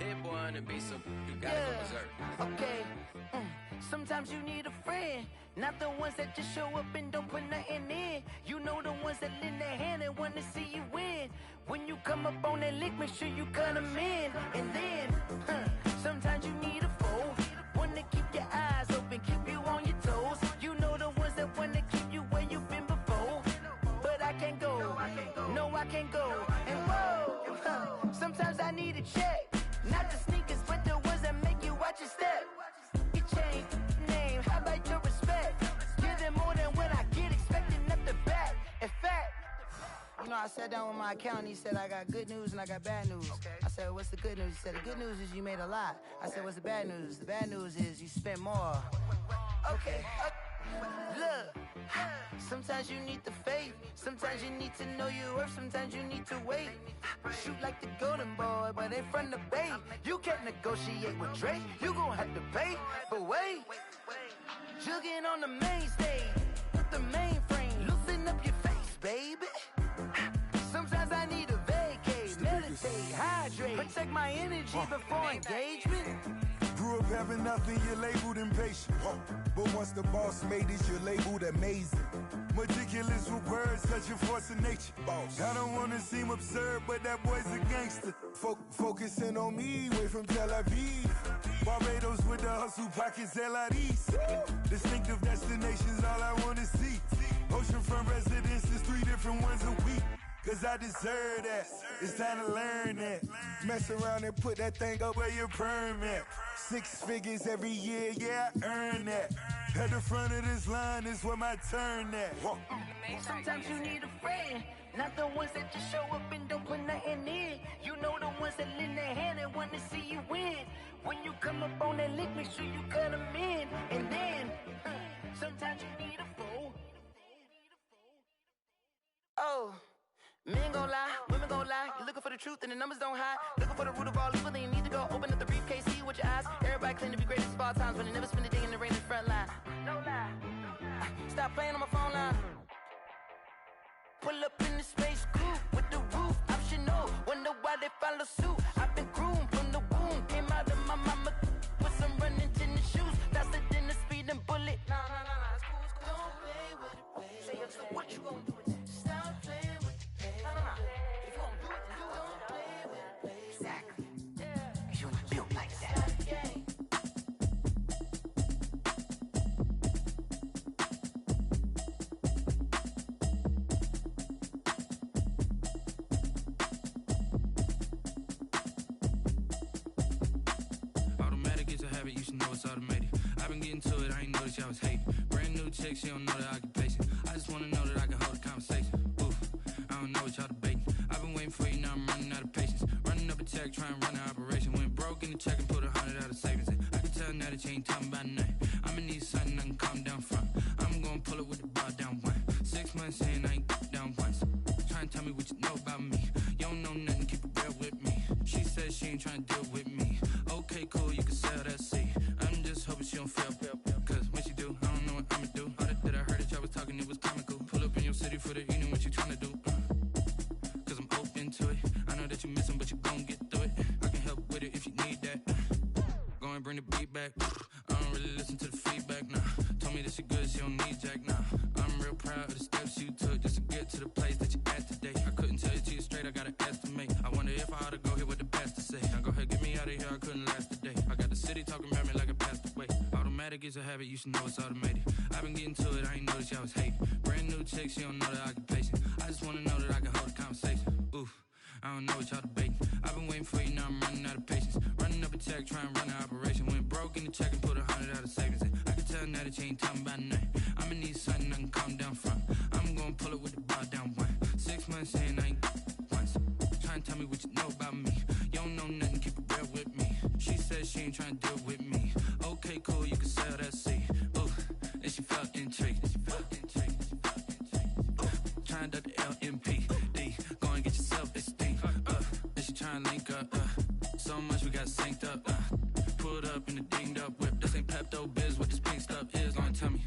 Hit boy on the beat, so you gotta go berserk. Okay. Sometimes you need a friend, not the ones that just show up and don't put nothing in. You know the ones that lend their hand and wanna see you win. When you come up on that lick, make sure you cut them in. And then, sometimes you need a foe, one to keep your eyes open, keep you on your toes. You know the ones that wanna keep you where you've been before. But I can't go, no I can't go. And whoa, sometimes I need a check, not the sneakers, but the ones that make you watch your step. You change name, how about your respect? Give them more than when I get expecting up the back. In fact, you know, I sat down with my accountant, he said I got good news and I got bad news. I said, what's the good news? He said, the good news is you made a lot. I said, what's the bad news? The bad news is you spent more. Okay, look, sometimes you need the faith, sometimes you need to know your worth, sometimes you need to wait. Shoot like the golden boy, but in front of Bay. You can't negotiate with Drake, you gon' have to pay. But wait, jugging on the main stage, the mainframe, loosen up your face, baby. Sometimes I need a vacate, meditate, hydrate, protect my energy before engagement. Grew up having nothing, you're labeled impatient. But once the boss made it, you're labeled amazing. Meticulous with words, such a force of nature. I don't wanna seem absurd, but that boy's a gangster. Focusing on me, way from Tel Aviv. Barbados with the hustle pockets, LIDs. Distinctive destinations, all I wanna see. Oceanfront residences, 3 different ones a week. Cause I deserve that, it's time to learn that. Mess around and put that thing up where your permit. 6 figures every year, yeah, I earn that. At the front of this line is where my turn at. Sometimes you need a friend, not the ones that just show up and don't put nothing in. You know the ones that lend their hand and wanna see you win. When you come up on that lick, make sure you cut them in. And then, sometimes you need a foe. Oh. Men gon' lie, women gon' lie. You're looking for the truth and the numbers don't hide. Looking for the root of all evil, then you need to go open up the briefcase, see with your eyes. Everybody claim to be greatest of all times, but they never spend a day in the rain in the front line. No lie. Stop playing on my phone line. Pull up in the space coupe with the roof optional. Wonder why they follow suit. I've been groomed from the womb. Came out of my mama with some running tennis shoes. Faster than the speeding bullet. Nah, it's cool, it's cool. Don't play with it, baby. Say, what you gon' do with it? Stop playing with it. If you gon' do it, then don't play with it, baby. Exactly. Cause you ain't built like that. Automatic is a habit, you should know it's automated. I've been getting to it, I ain't noticed y'all was hating. Brand new chick, she don't know the occupation. I just wanna know that I can hold a conversation. Oof, I don't know what y'all debating. I've been waiting for you, now I'm running out of patience. Running up a check, trying to run an operation. Went broke in the check and put 100 out of savings in. I can tell now that you ain't talking about nothing. I'ma need something I can calm down from. I'm gonna pull it with the bar down one. 6 months in, I ain't down once. Trying to tell me what you know about me. You don't know nothing, keep it real with me. She said she ain't trying to deal with me. Okay, cool, you can sell that seat. I'm just hoping she don't fail. Cause when she do, I don't know what I'ma do. All that I heard that y'all was talking, it was comical. Pull up in your city for the evening, what you trying to do? Cause I'm open to it. I know that you miss him, but you gon' get through it. I can help with it if you need that. Go and bring the beat back. I don't really listen to the feedback, nah. Told me that she good, she don't need jack, nah. I'm real proud of the steps you took just to get to the place that you at today. I couldn't tell it to you straight, I gotta estimate. I wonder if I ought to go here with the best to say. Now go ahead, get me out of here, I couldn't last a day. I got the city talking about me like I passed away. Automatic is a habit, you should know it's automated. I've been getting to it, I ain't noticed y'all was hating. Brand new chick, she don't know the occupation. I just wanna know that I can hold a conversation. Oof, I don't know what y'all debating. I've been waiting for you, now I'm running out of patience. Running up a check, trying to run an operation. Went broke in the check and put 100 out of savings in. I can tell now that you ain't talking about nothing. I'ma need something I can calm down from. I'm gonna pull it with the bar down one. 6 months in, I ain't once. Trying to tell me what you know about me. You don't know nothing, keep it real with me. She said she ain't trying to deal with me. Okay, cool, you can sell that seat. Ooh, and she felt intrigued. Trying to the LMPD. Go and get your self-esteem. And she trying to link up. So much we got synced up. Pulled up in the dinged up whip. This ain't Pepto-Biz, what this pink stuff is. Gonna tell me,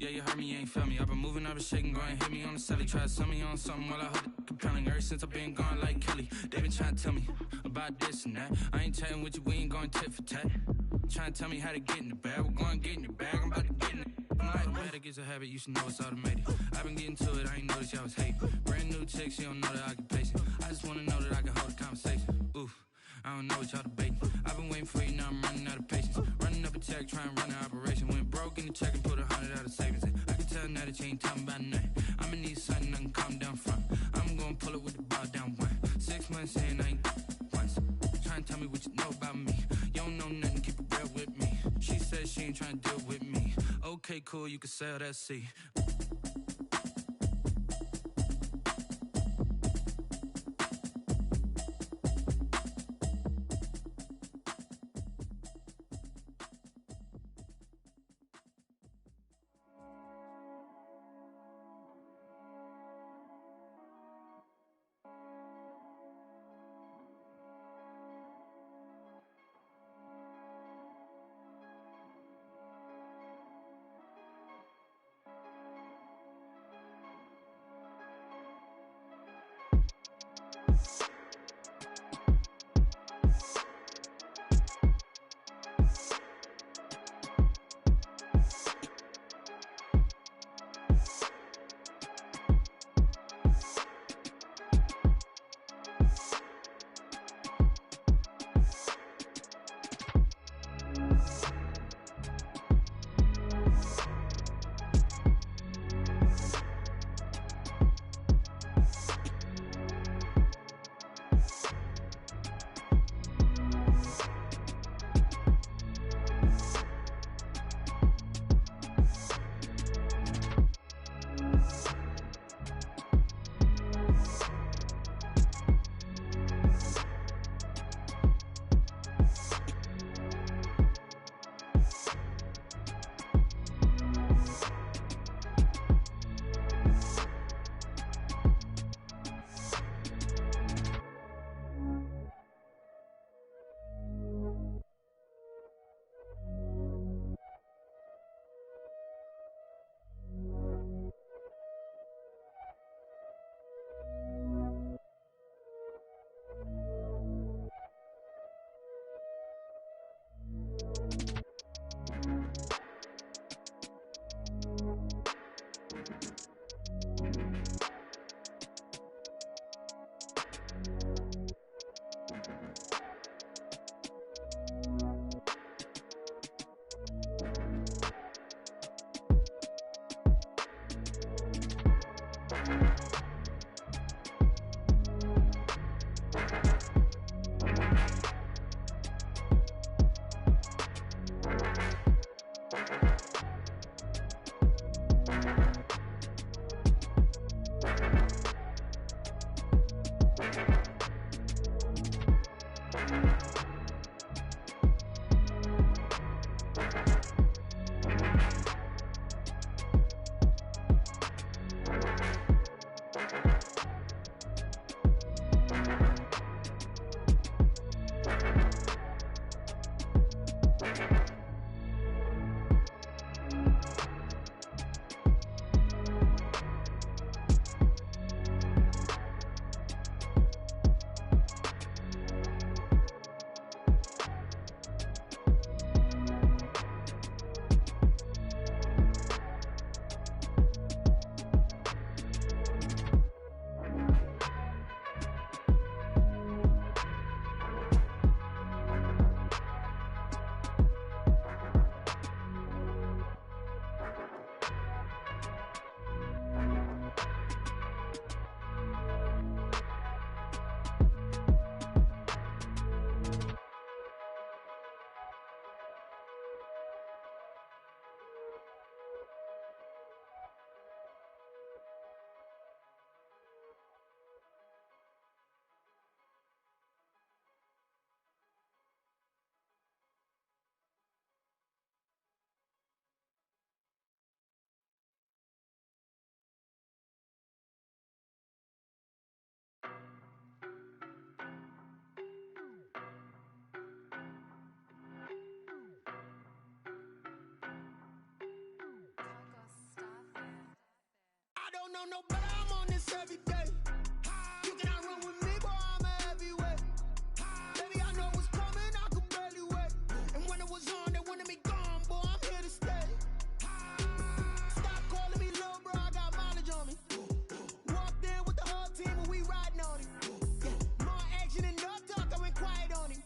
Yeah, you heard me, you ain't felt me. I've been moving, I've been shaking, go and hit me on the celly. Try to sell me on something while I heard it compelling. Ever since I've been gone like Kelly, they been trying to tell me about this and that. I ain't chatting with you, we ain't going tit for tat. Trying to tell me how to get in the bag. We're going to get in your bag, I'm about to get in it. I'm like, automatic is a habit, you should know it's automated. I've been getting to it, I ain't noticed y'all was hating. Brand new chick, she don't know that I can pace it. I just wanna know that I can hold a conversation. Oof, I don't know what y'all debating. I've been waiting for you, now I'm running out of patience. Running up a check, trying to run an operation. Went broke in the check and put 100 out of savings in. I can tell now that you ain't talking about nothing. I'ma need something I can calm down from. I'm gonna pull it with the ball down one. 6 months in, I ain't once. Trying to tell me what you know about me. You don't know nothing, keep it real with me. She said she ain't trying to deal with me. Okay, cool, you can sell that seat. know no better, I'm on this every day. You cannot run with me, boy, I'm a heavyweight. Baby, I know what's coming, I could barely wait. And when it was on, they wanted me gone, boy, I'm here to stay. Stop calling me little bro, I got mileage on me. Walked in with the whole team and we riding on him. Yeah, more action and no talk, I went quiet on him.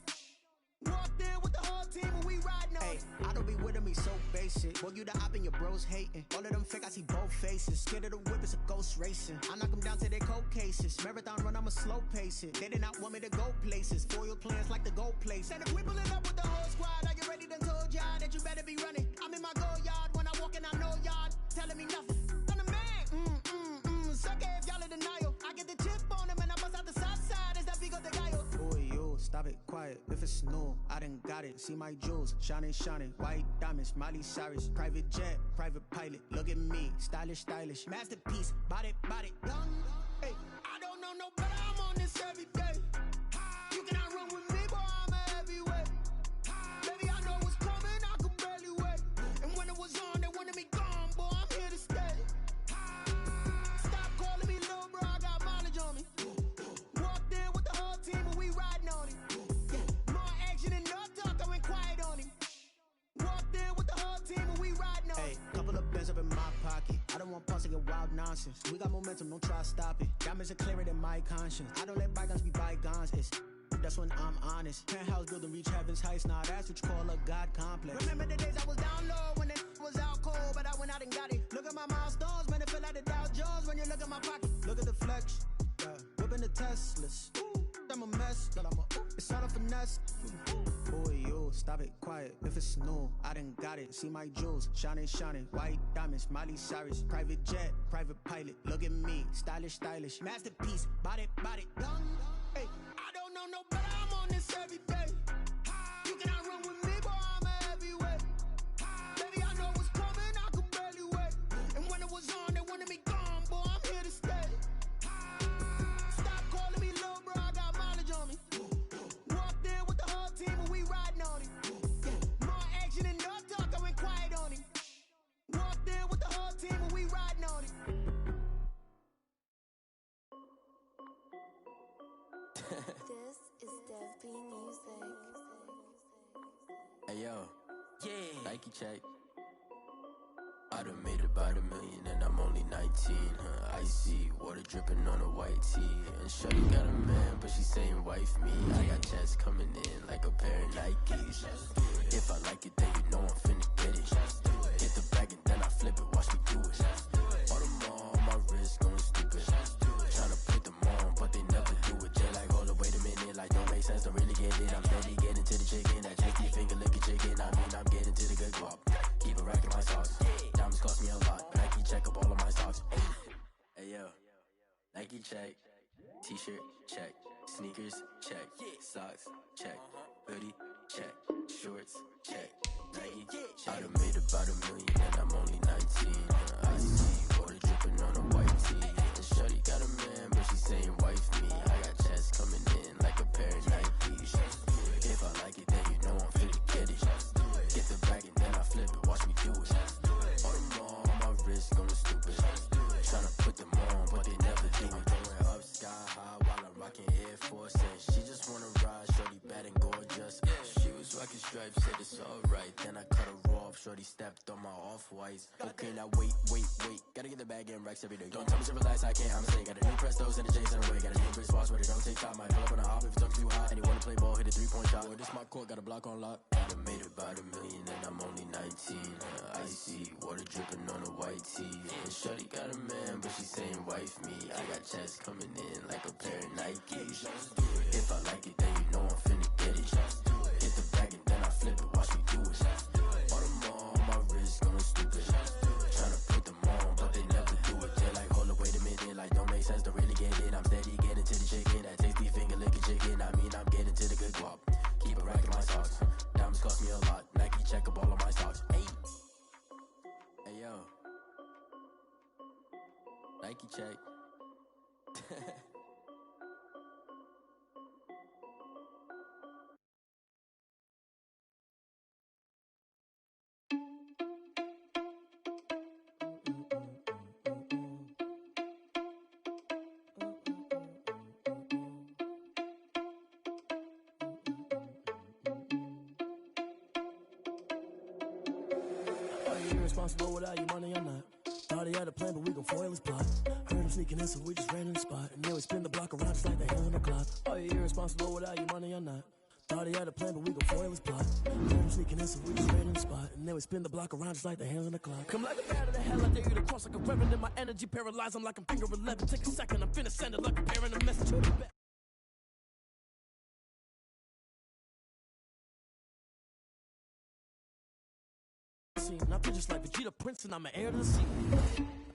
Walked in with the whole team and we riding on him. I don't be with me so basic. Boy, you the op and your bros hating. All of them fake, I see both faces. Scared of the whip, it's a ghost racing. I knock them down to their cold cases. Marathon run, I'ma slow pace it. They did not want me to go places. Foil plans like the gold place. And if we pulling up with the whole squad, I get ready done told y'all that you better be running. I'm in my go yard. When I walk in, I know y'all telling me nothing. I'm the man. Suck it if y'all in denial. I get the chip on them and I bust out the south side. Is that big of the guy? Boy, yo, stop it, quiet. If it's new, I done got it. See my jewels, shining, shining. White diamonds, Miley Cyrus. Private jet, private pilot. Look at me, stylish, stylish. Masterpiece, body, young. Hey, I don't know no better, I'm on this every day. You cannot run with me, boy, I'm a heavyweight. Baby, I know what's coming, I could barely wait. And when it was on, they wanted me gone, boy, I'm here to stay. Stop calling me little bro, I got mileage on me. Walked in with the whole team and we riding on him. Yeah, more action and no talk, I went quiet on him. Walked in with the whole team and we riding on him. Couple of bands up in my pocket. I don't want pulse to get wild nonsense. We got momentum, don't try to stop it. Diamonds are clearer than my conscience. I don't let bygones be bygones. That's when I'm honest. Penthouse building, reach heaven's heights. Nah, that's what you call a God complex. Remember the days I was down low when it was out cold, but I went out and got it. Look at my milestones, man, it feel like the Dow Jones when you look at my pocket. Look at the flex, yeah. Whipping the Teslas. I'm a mess, but it's all a finesse. Boy, yo, stop it, quiet. If it's new, I done got it. See my jewels, shining, shining. White diamonds, Miley Cyrus. Private jet, private pilot. Look at me, stylish, stylish. Masterpiece, body, young. Hey, I don't know no better, I'm on this every day. You cannot run with me, boy, I'm a heavyweight. Baby, I know what's coming, I could barely wait. And when it was on, they wanted me gone, boy, I'm here to stay. Stop calling me little bro, I got mileage on me. Walked in with the whole team and we riding on him. Yeah, more action and no talk, I went quiet on him. Walked in with the whole team and we riding on him. This is Dev B Music. Hey yo, yeah, Nike check. I done made about $1 million and I'm only 19, huh? Icy, water dripping on a white tee. And shorty got a man, but she saying wife me. I got checks coming in like a pair of Nikes. If I like it, then you know I'm finna get it. Get the bag and then I flip it, watch me do it. All them on my wrist going stupid. Tryna put them on, but they never do it. They like, hold up, wait a minute, like don't make sense, don't really get it. I'm steady getting to the chicken, that tasty finger licking chicken. I mean, I'm getting to the good guap. Keep a rack in my socks. Diamonds cost me a lot. Nike check up all of my socks. Hey yo, Nike check. T-shirt check. Sneakers check. Socks check. Hoodie check. Shorts check. Nike. I done made about $1 million and I'm only 19. I see water dripping on a white tee. And shorty got a man, but she saying wife me. I got checks coming in like a pair of Nikes. If I like it, then you know I'm finna get it. Get the bag and then I flip it, watch me do it. All them on my wrist going stupid. Tryna put them on, but they never do it. Going up sky high while I'm rocking Air Force. And she just wanna ride, shorty bad and gorgeous. She was rocking stripes, said it's alright. Then I cut her off, shorty stepped on my off-whites. Okay, now wait. Gotta get the bag and racks every day. Don't tell me to relax, I can't, I'm saying. Got a new Prestos and a J's in the way. Got a new wrist watch, but it don't take time. I pull up on a hop if it's talking too hot. And he wanna play ball, hit a 3-point shot. Boy, this my court, got a block on lock. I done made about $1 million and I'm only 19. Icy, water dripping on a white tee. And shorty got a man, but she saying wife me. I got checks coming in like a pair of Nikes. If I like it, then you know I'm finna get it. Get the bag and then I flip it, watch me do it. All them on my wrist going stupid. Tryna put them on, but they never do it. They like, hold up, wait a minute, like don't make sense, don't really get it. I'm steady getting to the chicken, that tasty finger licking chicken. I mean, I'm getting to the good guap. Keep a rack in my socks. Diamonds cost me a lot. Nike check up all of my stocks. Hey yo, Nike check. you irresponsible without your money or not? Thought he had a plan, but we gon' foil his plot. Heard him sneaking in, so we just ran in the spot. And then we spin the block around just like the hand on the clock. Are you irresponsible without your money or not? Thought he had a plan, but we gon' foil his plot. Heard him sneaking in, so we just ran in the spot. And then we spin the block around just like the hands on the clock. Come like a bat of the hell, I dare you to cross like a reverend. In my energy paralyzed, I'm like I'm finger 11. Take a second, I'm finna send it like a parent, a message to the back. I feel just like Vegeta Prince and I'm an heir to the sea.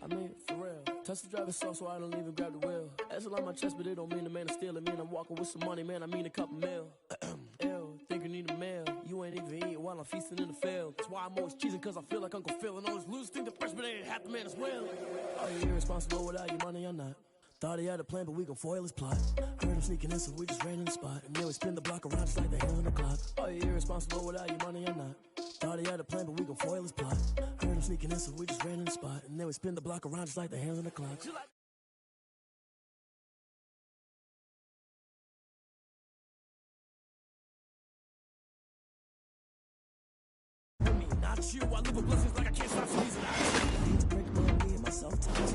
I mean, for real. Touch the driver's soft so I don't even grab the wheel. That's on my chest, but it don't mean the man is stealing. Mean I'm walking with some money, man, I mean a couple mil. Ew, think you need a meal. You ain't even eating while I'm feasting in the field. That's why I'm always cheesing, cause I feel like Uncle Phil. And all those losers think the freshman ain't half the man as well. Are you irresponsible without your money or not? Thought he had a plan, but we gon' foil his plot. Heard him sneaking in, so we just ran in the spot. And then we spin the block around just like the hand on the clock. Are you irresponsible without your money or not? Thought he had a plan, but we gon' foil his plot. Heard him sneaking in, so we just ran in the spot. And then we spin the block around just like the hands on the clock. Not you, I live with blessings like I can't stop squeezing out. I need to break down me and myself to touch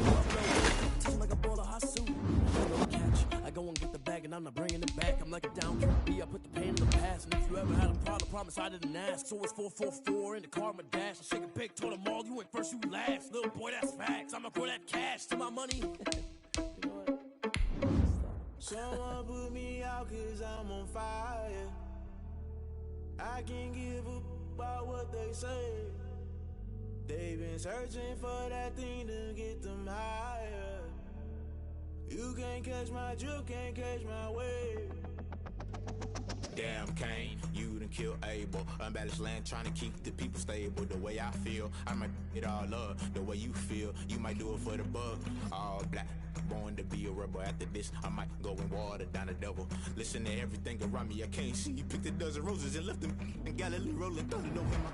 like a ball of hot soup. I go and get the bag and I'm not bringing it back. I'm like a down B, I put the pain in the past. And if you ever had a problem, promise I didn't ask. So it's 444 in the car, my dash. I shake a big, told them all, you went first, you last. Little boy, that's facts. I'ma grow that cash to my money. You know what? Someone put me out cause I'm on fire. I can't give up about what they say. They've been searching for that thing to get them higher. You can't catch my drift, can't catch my wave. Damn Kane, you done killed Abel. Unbalanced land trying to keep the people stable. The way I feel, I might it all up. The way you feel, you might do it for the bug. All black, born to be a rebel. After this, I might go and water down the devil. Listen to everything around me, I can't see. You picked a dozen roses and left them in Galilee rolling, thrown it over my...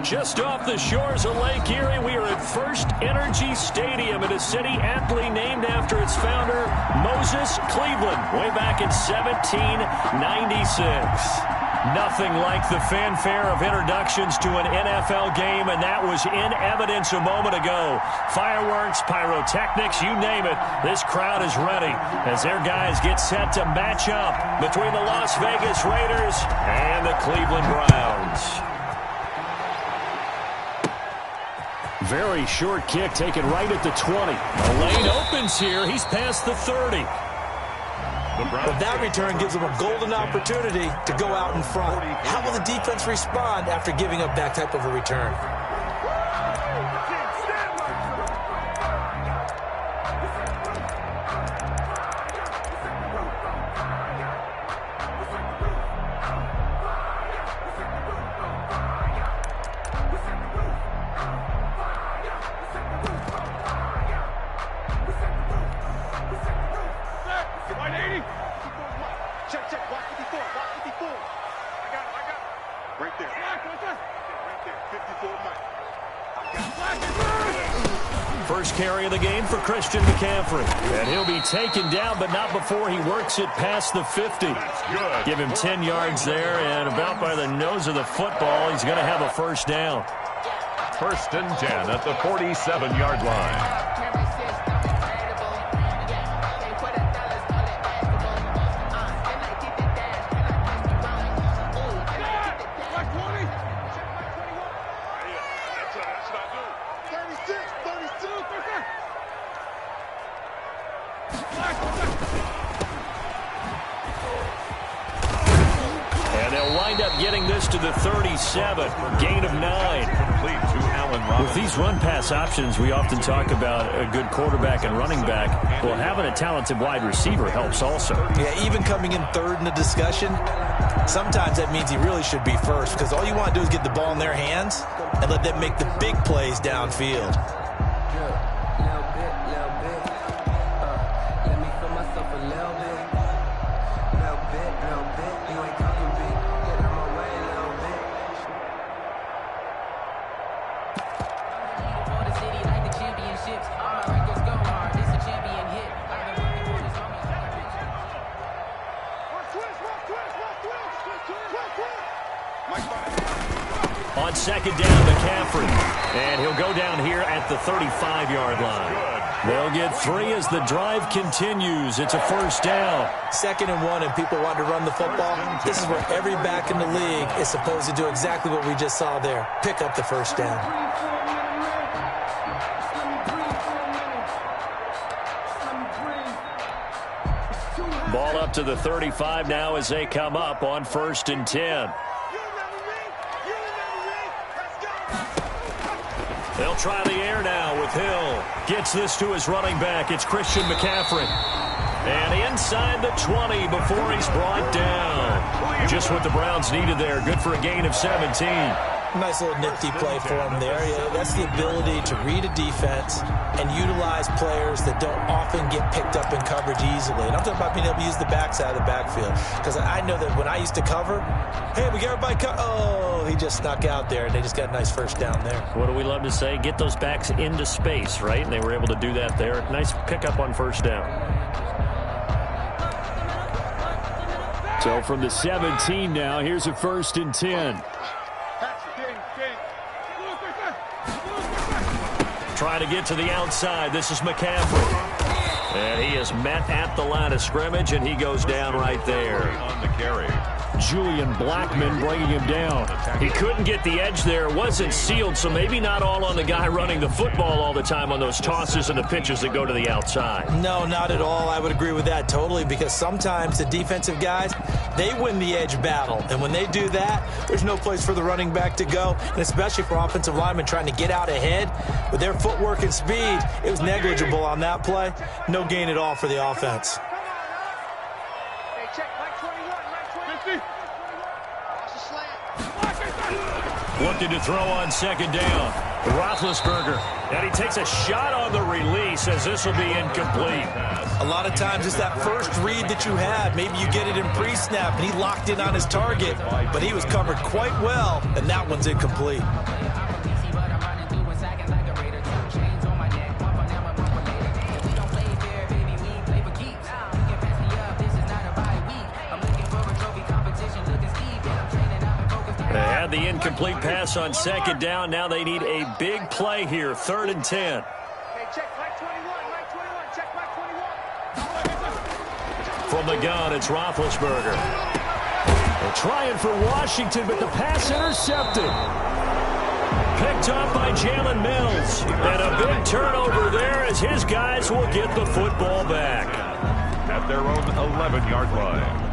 Just off the shores of Lake Erie, we are at First Energy Stadium in a city aptly named after its founder, Moses Cleveland, way back in 1796. Nothing like the fanfare of introductions to an NFL game, and that was in evidence a moment ago. Fireworks, pyrotechnics, you name it. This crowd is ready as their guys get set to match up between the Las Vegas Raiders and the Cleveland Browns. Very short kick taken right at the 20. The lane opens here. He's past the 30. But that return gives them a golden opportunity to go out in front. How will the defense respond after giving up that type of a return? First carry of the game for Christian McCaffrey. And he'll be taken down, but not before he works it past the 50. Give him 10 yards there, and about by the nose of the football, he's going to have a first down. First and 10 at the 47-yard line. Getting this to the 37, gain of 9. Complete to Allen Robinson. With these run-pass options, we often talk about a good quarterback and running back. Well, having a talented wide receiver helps also. Yeah, even coming in third in the discussion, sometimes that means he really should be first, because all you want to do is get the ball in their hands and let them make the big plays downfield. Mike On second down, McCaffrey. And he'll go down here at the 35-yard line. They'll get 3 as the drive continues. It's a first down. 2nd and 1, and people want to run the football. This is where every back in the league is supposed to do exactly what we just saw there. Pick up the first down. Ball up to the 35 now as they come up on 1st and 10. They'll try the air now with Hill. Gets this to his running back. It's Christian McCaffrey. And inside the 20 before he's brought down. Just what the Browns needed there. Good for a gain of 17. Nice little nifty play for him there. Yeah, that's the ability to read a defense and utilize players that don't often get picked up in coverage easily. And I'm talking about being able to use the backside of the backfield. Because I know that when I used to cover, hey, we got everybody oh, he just snuck out there, and they just got a nice first down there. What do we love to say? Get those backs into space, right? And they were able to do that there. Nice pickup on first down. So from the 17 now, here's a 1st and 10. Trying to get to the outside. This is McCaffrey. And he is met at the line of scrimmage, and he goes down right there. On the carry. Julian Blackman bringing him down. He couldn't get the edge there. Wasn't sealed, so maybe not all on the guy running the football all the time on those tosses and the pitches that go to the outside. No, not at all. I would agree with that totally, because sometimes the defensive guys, they win the edge battle. And when they do that, there's no place for the running back to go, and especially for offensive linemen trying to get out ahead. With their footwork and speed, it was negligible on that play. No gain at all for the offense. Looking to throw on second down. Roethlisberger. And he takes a shot on the release as this will be incomplete. A lot of times it's that first read that you have. Maybe you get it in pre-snap, and he locked in on his target, but he was covered quite well, and that one's incomplete. The incomplete pass on second down. Now they need a big play here. 3rd and 10. From the gun, it's Roethlisberger. They're trying for Washington, but the pass intercepted. Picked up by Jalen Mills. And a big turnover there as his guys will get the football back. At their own 11-yard line.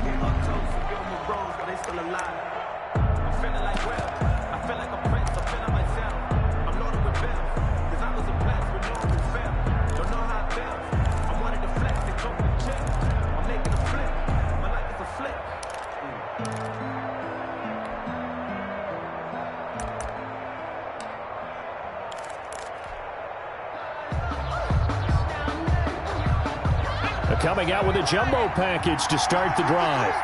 Coming out with a jumbo package to start the drive.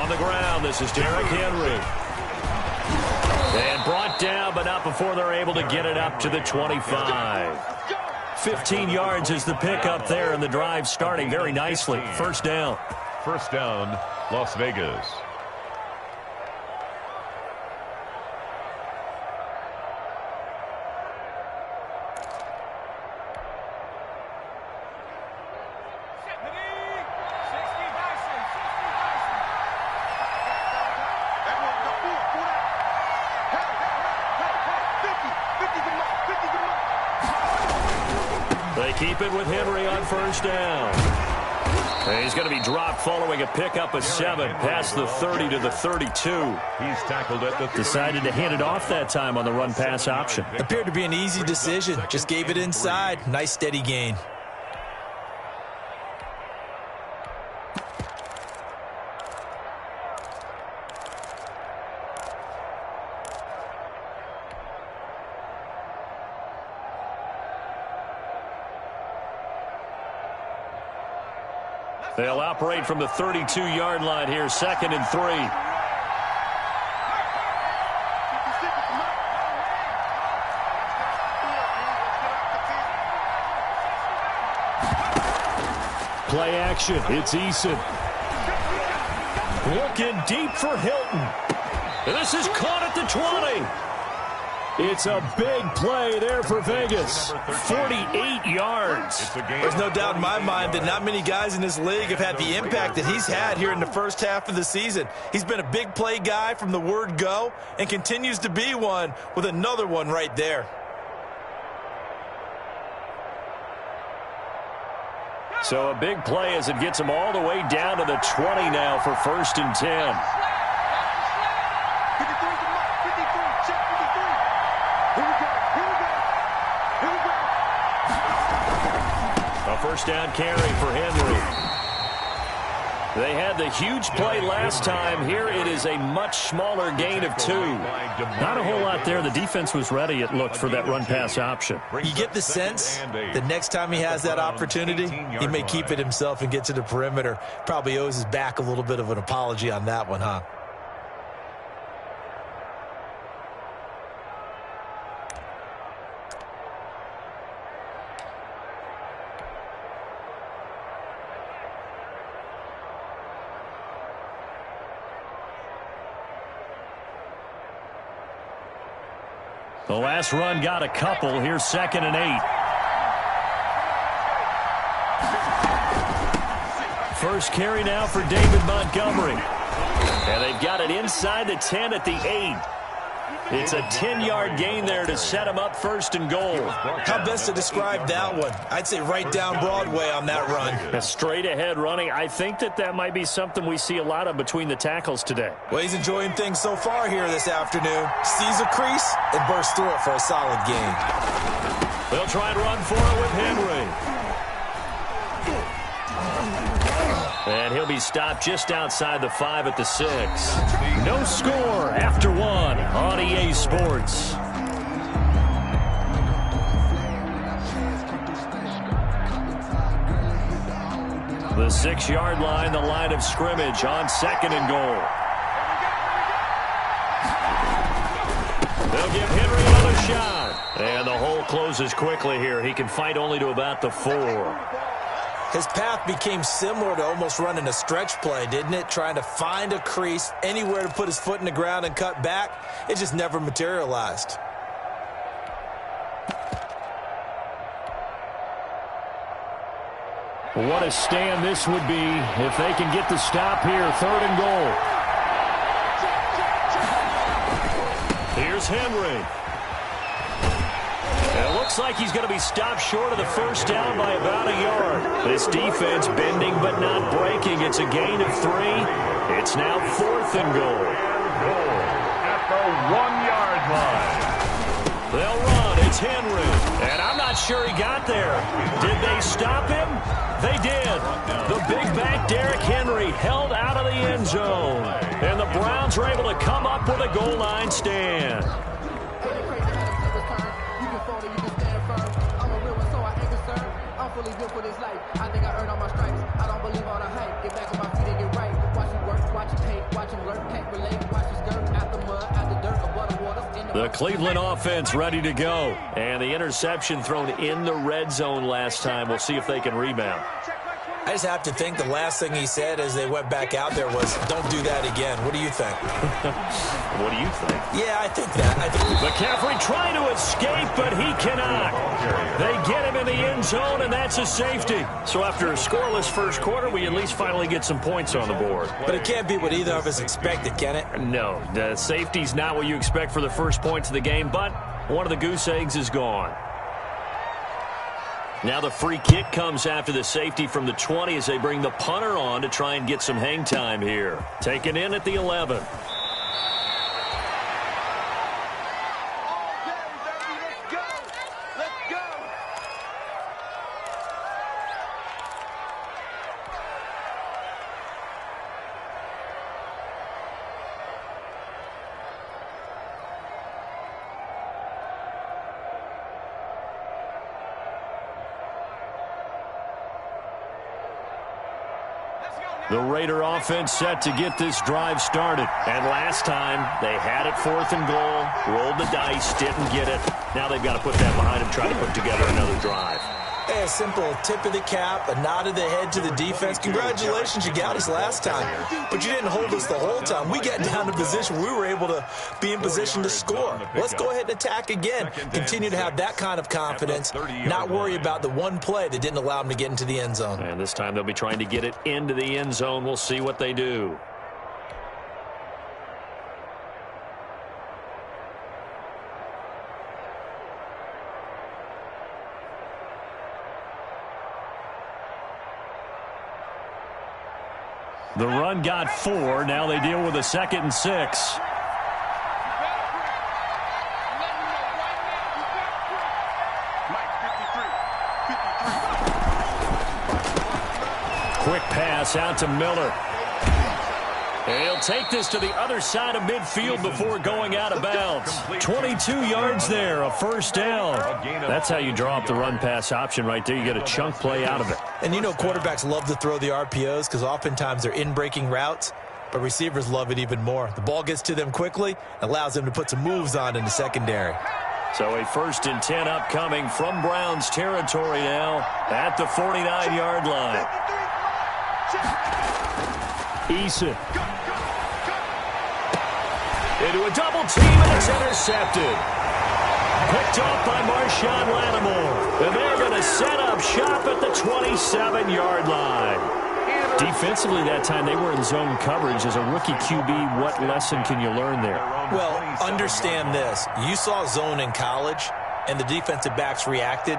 On the ground, this is Derrick Henry. And brought down, but not before they're able to get it up to the 25. 15 yards is the pickup there, and the drive starting very nicely. First down. First down, Las Vegas. Keep it with Henry on first down. And he's going to be dropped following a pickup of 7 past the 30 to the 32. He's tackled at the 30. Decided to hand it off that time on the run-pass option. Appeared to be an easy decision. Just gave it inside. Nice steady gain. They'll operate from the 32-yard line here, 2nd and 3. Play action. It's Eason. Looking deep for Hilton. And this is caught at the 20. It's a big play there for Vegas. 48 yards. There's no doubt in my mind that not many guys in this league have had the impact that he's had here in the first half of the season. He's been a big play guy from the word go and continues to be one with another one right there. So a big play as it gets him all the way down to the 20 now for 1st and 10. A first down carry for Henry. They had the huge play last time. Here it is a much smaller gain of 2. Not a whole lot there. The defense was ready, it looked, for that run-pass option. You get the sense that next time he has that opportunity, he may keep it himself and get to the perimeter. Probably owes his back a little bit of an apology on that one, huh? The last run got a couple. Here's 2nd and 8. First carry now for David Montgomery. And they've got it inside the 10 at the 8. It's a 10-yard gain there to set him up 1st and goal. How best to describe that one? I'd say right down Broadway on that run. A straight ahead running. I think that might be something we see a lot of between the tackles today. Well, he's enjoying things so far here this afternoon. Sees a crease and bursts through it for a solid gain. They'll try and run for it with Henry. And he'll be stopped just outside the 5 at the 6. No score after 1 on EA Sports. The 6-yard line, the line of scrimmage on 2nd and goal. They'll give Henry another shot. And the hole closes quickly here. He can fight only to about the 4. His path became similar to almost running a stretch play, didn't it? Trying to find a crease, anywhere to put his foot in the ground and cut back. It just never materialized. What a stand this would be if they can get the stop here. 3rd and goal. Here's Henry. It looks like he's going to be stopped short of the first down by about a yard. This defense bending but not breaking. It's a gain of 3. It's now 4th and goal. At the 1-yard line. They'll run. It's Henry. And I'm not sure he got there. Did they stop him? They did. The big back Derrick Henry held out of the end zone. And the Browns were able to come up with a goal line stand. The Cleveland offense ready to go. And the interception thrown in the red zone last time. We'll see if they can rebound. I just have to think the last thing he said as they went back out there was, don't do that again. What do you think? What do you think? Yeah, I think that. McCaffrey trying to escape, but he cannot. They get him in the end zone, and that's a safety. So after a scoreless first quarter, we at least finally get some points on the board. But it can't be what either of us expected, can it? No, the safety's not what you expect for the first points of the game, but one of the goose eggs is gone. Now the free kick comes after the safety from the 20 as they bring the punter on to try and get some hang time here. Taken in at the 11. The Raider offense set to get this drive started. And last time, they had it 4th and goal, rolled the dice, didn't get it. Now they've got to put that behind them, try to put together another drive. Hey, a simple tip of the cap, a nod of the head to the defense. Congratulations, you got us last time. But you didn't hold us the whole time. We got down to position. We were able to be in position to score. Let's go ahead and attack again. Continue to have that kind of confidence, not worry about the one play that didn't allow them to get into the end zone. And this time they'll be trying to get it into the end zone. We'll see what they do. The run got 4. Now they deal with a 2nd and 6. Quick pass out to Miller. He'll take this to the other side of midfield before going out of bounds. 22 yards there, a first down. That's how you draw up the run-pass option right there. You get a chunk play out of it. And you know quarterbacks love to throw the RPOs because oftentimes they're in-breaking routes, but receivers love it even more. The ball gets to them quickly, allows them to put some moves on in the secondary. So a 1st and 10 upcoming from Browns territory now at the 49-yard line. Eason. Into a double team, and it's intercepted. Picked off by Marshawn Lattimore. And they're going to set up shop at the 27-yard line. Defensively that time, they were in zone coverage. As a rookie QB, what lesson can you learn there? Well, understand this. You saw zone in college, and the defensive backs reacted,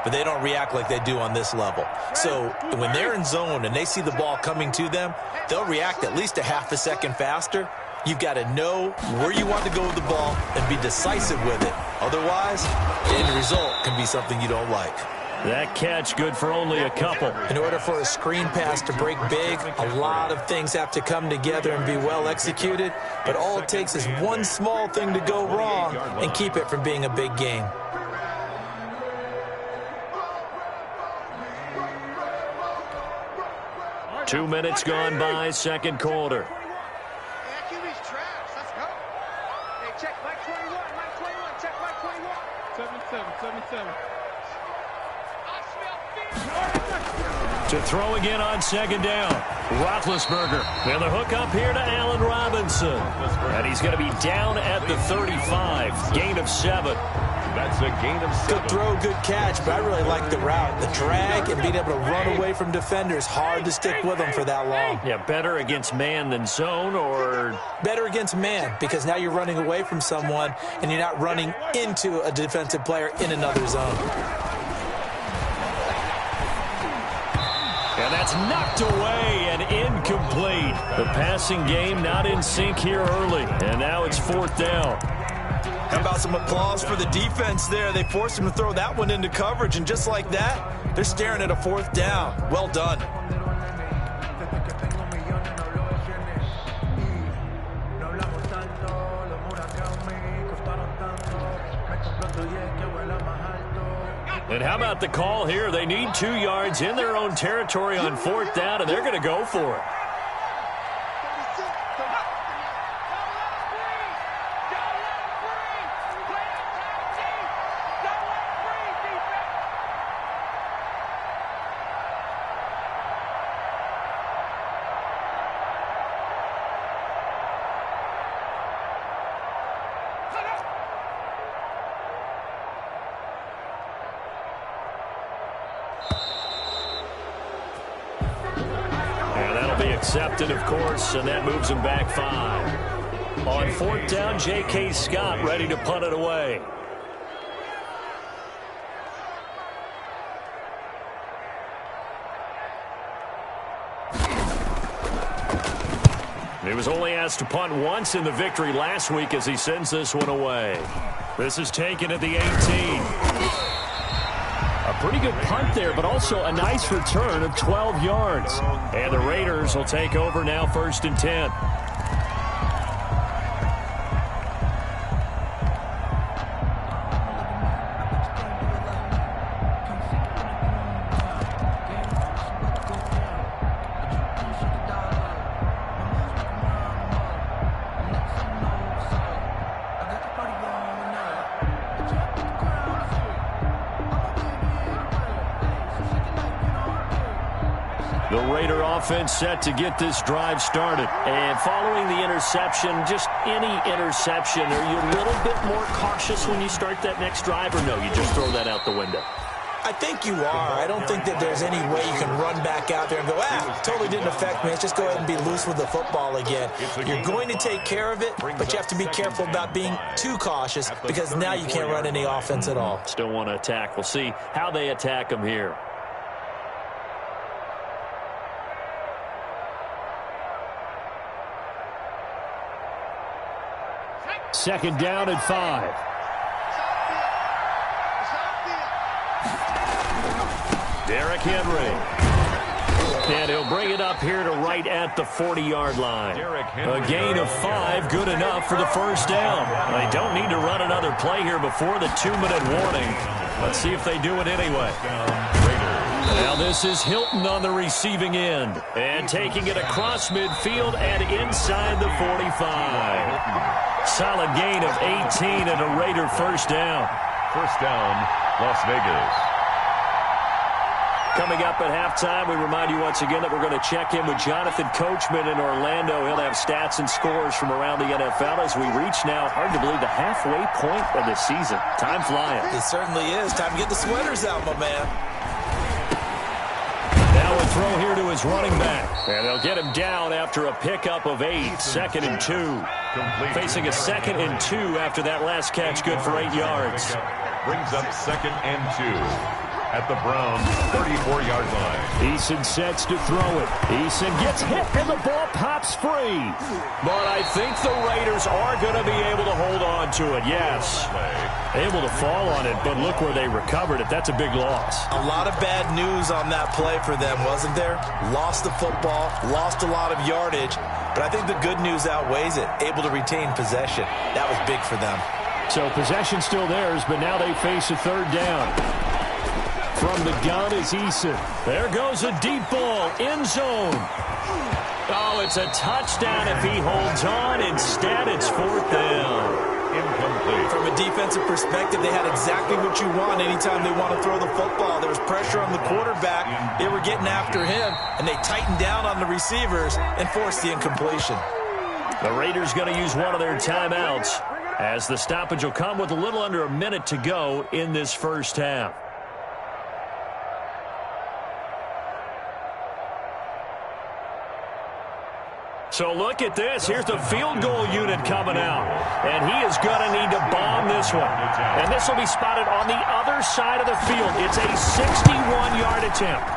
but they don't react like they do on this level. So when they're in zone and they see the ball coming to them, they'll react at least a half a second faster. You've got to know where you want to go with the ball and be decisive with it. Otherwise, the end result can be something you don't like. That catch good for only a couple. In order for a screen pass to break big, a lot of things have to come together and be well executed. But all it takes is one small thing to go wrong and keep it from being a big game. Two minutes gone by, second quarter. To throw again on second down. Roethlisberger. And the hook up here to Allen Robinson. And he's going to be down at the 35. Gain of 7. That's a gain of 7. Good throw, good catch, but I really like the route. The drag and being able to run away from defenders. Hard to stick with them for that long. Yeah, better against man than zone, or? Better against man, because now you're running away from someone and you're not running into a defensive player in another zone. And that's knocked away and incomplete. The passing game not in sync here early. And now it's 4th down. How about some applause for the defense there? They forced him to throw that one into coverage, and just like that, they're staring at a 4th down. Well done. And how about the call here? They need 2 yards in their own territory on 4th down, and they're going to go for it. Accepted, of course, and that moves him back 5. On 4th down, J.K. Scott ready to punt it away. He was only asked to punt once in the victory last week as he sends this one away. This is taken at the 18. A pretty good punt there, but also a nice return of 12 yards. And the Raiders will take over now, 1st and 10. The Raider offense set to get this drive started. And following the interception, just any interception, are you a little bit more cautious when you start that next drive, or no, you just throw that out the window? I think you are. I don't think that there's any way you can run back out there and go, totally didn't affect me. Let's just go ahead and be loose with the football again. You're going to take care of it, but you have to be careful about being too cautious because now you can't run any offense at all. Still want to attack. We'll see how they attack them here. Second down and 5. Derrick Henry. And he'll bring it up here to right at the 40-yard line. A gain of 5, good enough for the first down. They don't need to run another play here before the 2-minute warning. Let's see if they do it anyway. Now this is Hilton on the receiving end. And taking it across midfield and inside the 45. Solid gain of 18 and a Raider first down. First down, Las Vegas. Coming up at halftime, we remind you once again that we're going to check in with Jonathan Coachman in Orlando. He'll have stats and scores from around the NFL as we reach now, hard to believe, the halfway point of the season. Time flying. It certainly is. Time to get the sweaters out, my man. Now a throw here to his running back. And they'll get him down after a pickup of 8. 2nd and 2. Facing a 2nd and 2 after that last catch, good for 8 yards. Brings up 2nd and 2. At the Browns' 34-yard line. Eason sets to throw it. Eason gets hit and the ball pops free. But I think the Raiders are going to be able to hold on to it, yes. Able to fall on it, but look where they recovered it. That's a big loss. A lot of bad news on that play for them, wasn't there? Lost the football, lost a lot of yardage, but I think the good news outweighs it. Able to retain possession. That was big for them. So possession still theirs, but now they face a third down. From the gun is Eason. There goes a deep ball, end zone. Oh, it's a touchdown if he holds on. Instead, it's 4th down. Incomplete. From a defensive perspective, they had exactly what you want anytime they want to throw the football. There was pressure on the quarterback. They were getting after him, and they tightened down on the receivers and forced the incompletion. The Raiders going to use one of their timeouts as the stoppage will come with a little under a minute to go in this first half. So look at this. Here's the field goal unit coming out. And he is going to need to bomb this one. And this will be spotted on the other side of the field. It's a 61-yard attempt.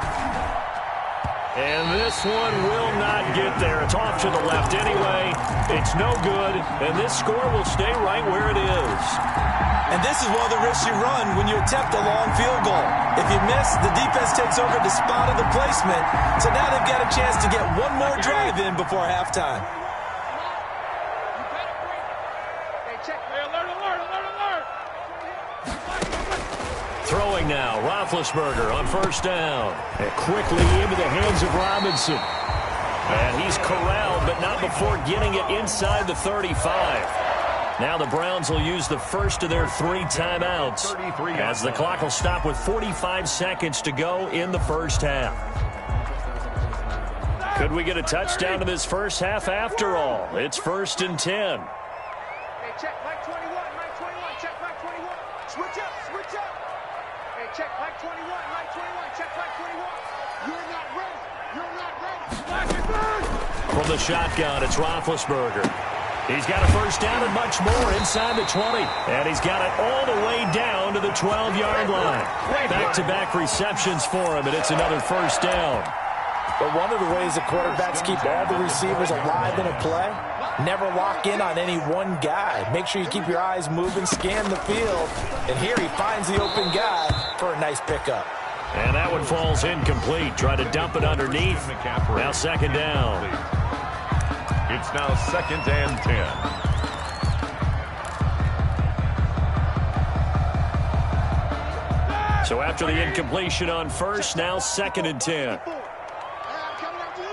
And this one will not get there. It's off to the left anyway. It's no good. And this score will stay right where it is. And this is one of the risks you run when you attempt a long field goal. If you miss, the defense takes over the spot of the placement. So now they've got a chance to get one more drive in before halftime. Throwing now, Roethlisberger on first down. And quickly into the hands of Robinson. And he's corralled, but not before getting it inside the 35. Now the Browns will use the first of their 3 timeouts as the clock will stop with 45 seconds to go in the first half. Could we get a touchdown in this first half after all? It's 1st and 10. Hey, check Mike 21, Mike 21, check Mike 21. Switch up, switch up. Hey, check Mike 21, Mike 21, check Mike 21. You're not ready. You're not ready. From the shotgun, it's Roethlisberger. He's got a first down and much more inside the 20. And he's got it all the way down to the 12-yard line. Back-to-back receptions for him, and it's another first down. But one of the ways the quarterbacks keep all the receivers alive in a play, never lock in on any one guy. Make sure you keep your eyes moving, scan the field. And here he finds the open guy for a nice pickup. And that one falls incomplete. Try to dump it underneath. Now 2nd down. It's now 2nd and 10. So after the incompletion on first, now 2nd and 10. I'm coming up to you.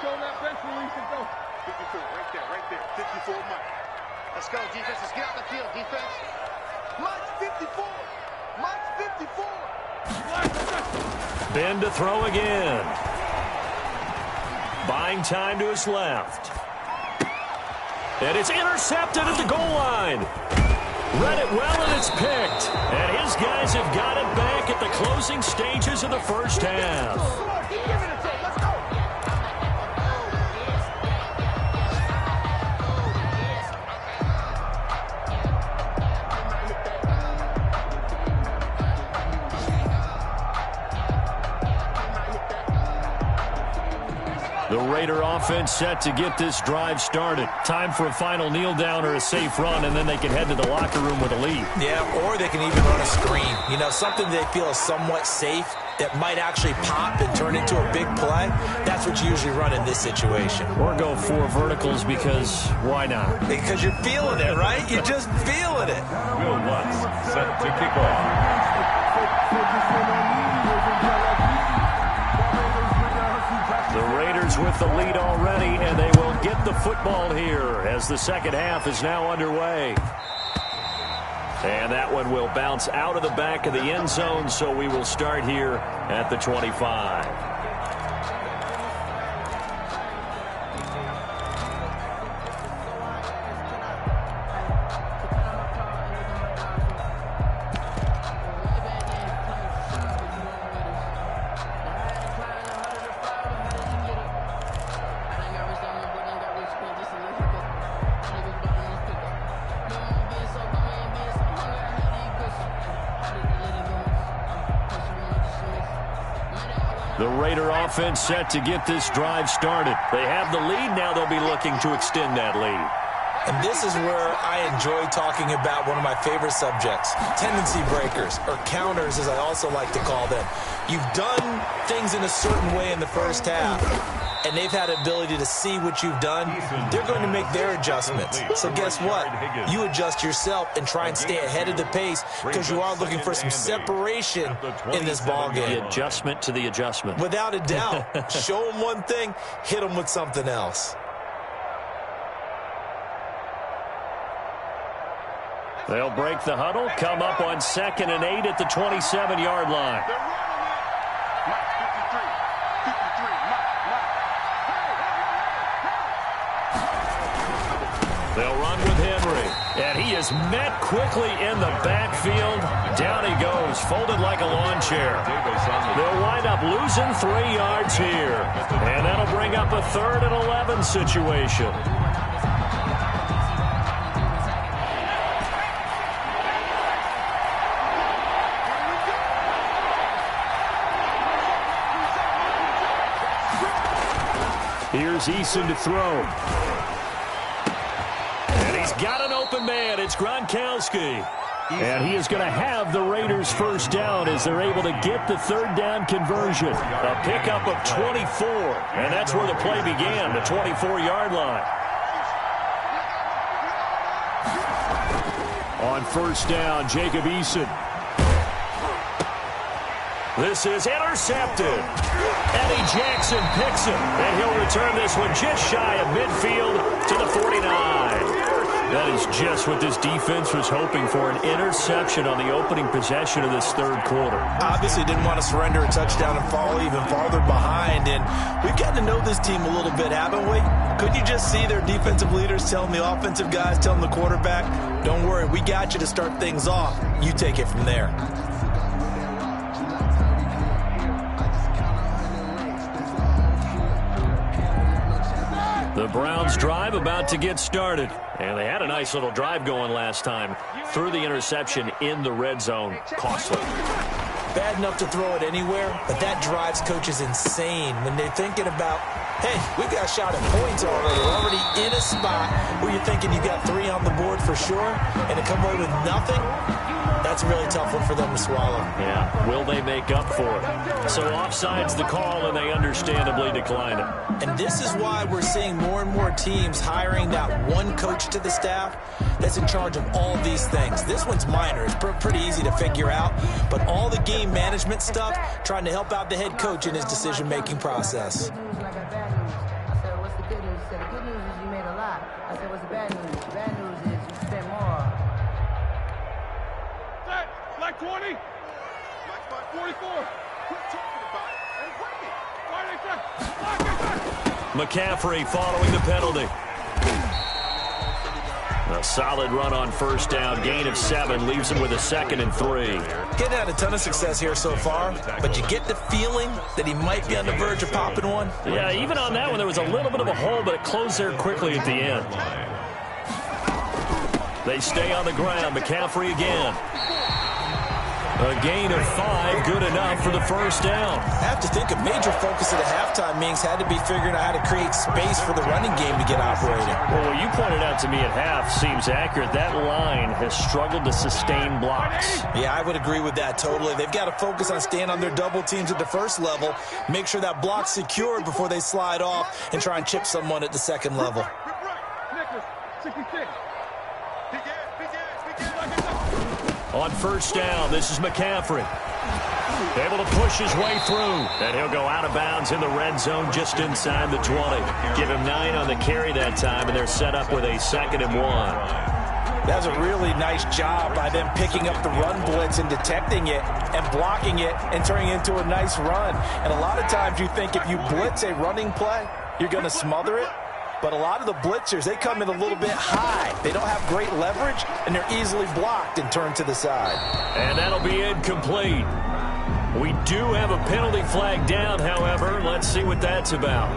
Show that bench release and go. 54, right there. 54, Mike. Let's go, defense. Let's get out the field, defense. Mike's 54. Mike's 54. Ben to throw again. Buying time to his left. And it's intercepted at the goal line. Read it well, and it's picked. And his guys have got it back at the closing stages of the first half. The Raider offense set to get this drive started. Time for a final kneel down or a safe run, and then they can head to the locker room with a lead. Yeah, or they can even run a screen. You know, something they feel is somewhat safe that might actually pop and turn into a big play. That's what you usually run in this situation. Or go 4 verticals because why not? Because you're feeling it, right? You're just feeling it. Will Lutz set to kick off. The Raiders with the lead already, and they will get the football here as the second half is now underway. And that one will bounce out of the back of the end zone, so we will start here at the 25. The Raider offense set to get this drive started. They have the lead. Now they'll be looking to extend that lead. And this is where I enjoy talking about one of my favorite subjects, tendency breakers, or counters as I also like to call them. You've done things in a certain way in the first half, and they've had the ability to see what you've done. They're going to make their adjustments. So guess what? You adjust yourself and try and stay ahead of the pace because you are looking for some separation in this ballgame. The adjustment to the adjustment. Without a doubt. Show them one thing, hit them with something else. They'll break the huddle, come up on 2nd and 8 at the 27-yard line. They'll run with Henry, and he is met quickly in the backfield. Down he goes, folded like a lawn chair. They'll wind up losing 3 yards here, and that'll bring up a 3rd and 11 situation. Here's Eason to throw. And he's got an open man. It's Gronkowski. And he is going to have the Raiders first down as they're able to get the 3rd down conversion. A pickup of 24. And that's where the play began, the 24-yard line. On 1st down, Jacob Eason. This is intercepted. Eddie Jackson picks him, and he'll return this one just shy of midfield to the 49. That is just what this defense was hoping for, an interception on the opening possession of this 3rd quarter. Obviously didn't want to surrender a touchdown and fall even farther behind, and we've gotten to know this team a little bit, haven't we? Couldn't you just see their defensive leaders telling the offensive guys, telling the quarterback, don't worry, we got you to start things off. You take it from there. The Browns drive about to get started. And they had a nice little drive going last time. Threw the interception in the red zone. Costly. Bad enough to throw it anywhere, but that drives coaches insane when they're thinking about, hey, we've got a shot at points already. We're already in a spot where you're thinking you got 3 on the board for sure, and to come away with nothing, that's a really tough one for them to swallow. Yeah, will they make up for it? So offside's the call, and they understandably decline it. And this is why we're seeing more and more teams hiring that one coach to the staff that's in charge of all these things. This one's minor. It's pretty easy to figure out. But all the game management stuff, trying to help out the head coach in his decision-making process. I said, what's the good news? He said, the good news is you made a lot. I said, what's the bad news? The bad news is you spent more. Black 20. Black 44. Quit talking about it and bring it. Why are they trying? McCaffrey following the penalty. A solid run on first down. Gain of 7 leaves him with a 2nd and 3. Getting had a ton of success here so far, but you get the feeling that he might be on the verge of popping one. Yeah, even on that one, there was a little bit of a hole, but it closed there quickly at the end. They stay on the ground. McCaffrey again. A gain of 5, good enough for the first down. I have to think a major focus of the halftime meetings had to be figuring out how to create space for the running game to get operating. Well, what you pointed out to me at half seems accurate. That line has struggled to sustain blocks. Yeah, I would agree with that totally. They've got to focus on staying on their double teams at the first level, make sure that block's secured before they slide off and try and chip someone at the second level. On first down, this is McCaffrey. Able to push his way through. And he'll go out of bounds in the red zone just inside the 20. Give him 9 on the carry that time, and they're set up with a 2nd and 1. That was a really nice job by them picking up the run blitz and detecting it and blocking it and turning it into a nice run. And a lot of times you think if you blitz a running play, you're going to smother it. But a lot of the blitzers, they come in a little bit high. They don't have great leverage, and they're easily blocked and turned to the side. And that'll be incomplete. We do have a penalty flag down, however. Let's see what that's about.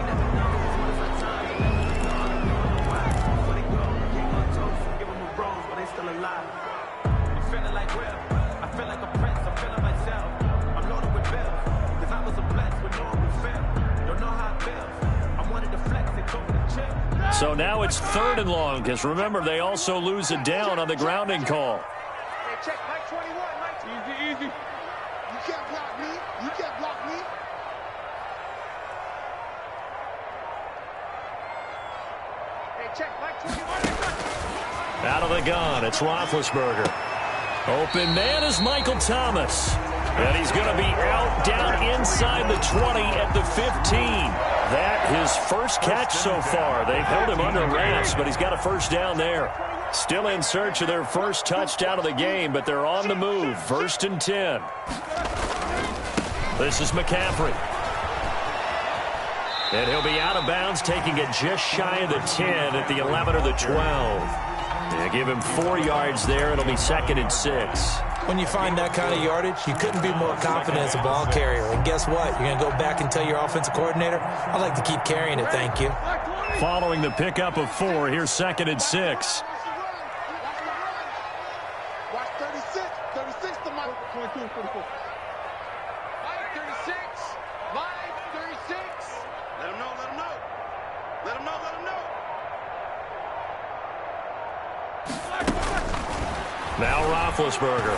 So now it's 3rd and long, because remember, they also lose it down on the grounding call. Hey, check Mike 21, Mike. Easy. You can't block me. You can't block me. Hey, check Mike 21. Out of the gun, it's Roethlisberger. Open man is Michael Thomas. And he's going to be out down inside the 20 at the 15. That his first catch so far. They've held him under wraps, but he's got a first down there. Still in search of their first touchdown of the game, but they're on the move. 1st and 10. This is McCaffrey. And he'll be out of bounds, taking it just shy of the 10 at the 11 or the 12. Yeah, give him 4 yards there. It'll be 2nd and 6. When you find that kind of yardage, you couldn't be more confident as a ball carrier. And guess what? You're going to go back and tell your offensive coordinator, I'd like to keep carrying it, thank you. Following the pickup of 4, here's 2nd and 6. Watch 36. 36 to Mike. 22 and 44. Mike 36. Mike 36. Let him know. Let him know. Now Roethlisberger.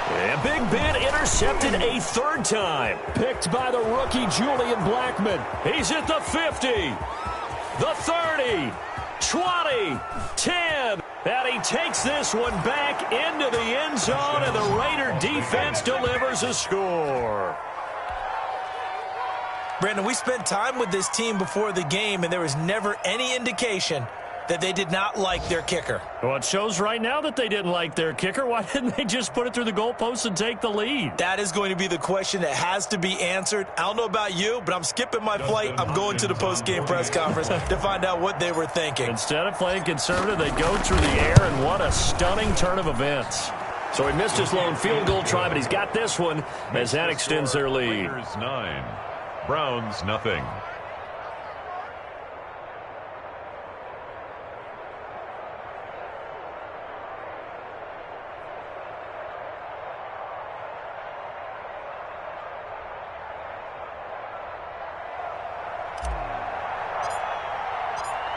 And Big Ben intercepted a 3rd time. Picked by the rookie Julian Blackmon. He's at the 50, the 30, 20, 10. And he takes this one back into the end zone, and the Raider defense delivers a score. Brandon, we spent time with this team before the game, and there was never any indication that they did not like their kicker. Well, it shows right now that they didn't like their kicker. Why didn't they just put it through the goalpost and take the lead? That is going to be the question that has to be answered. I don't know about you, but I'm skipping my flight. I'm going to the post-game press conference to find out what they were thinking. Instead of playing conservative, they go through the air, and what a stunning turn of events. So he missed his lone field goal try, but he's got this one as that extends their lead. Raiders 9, Browns nothing.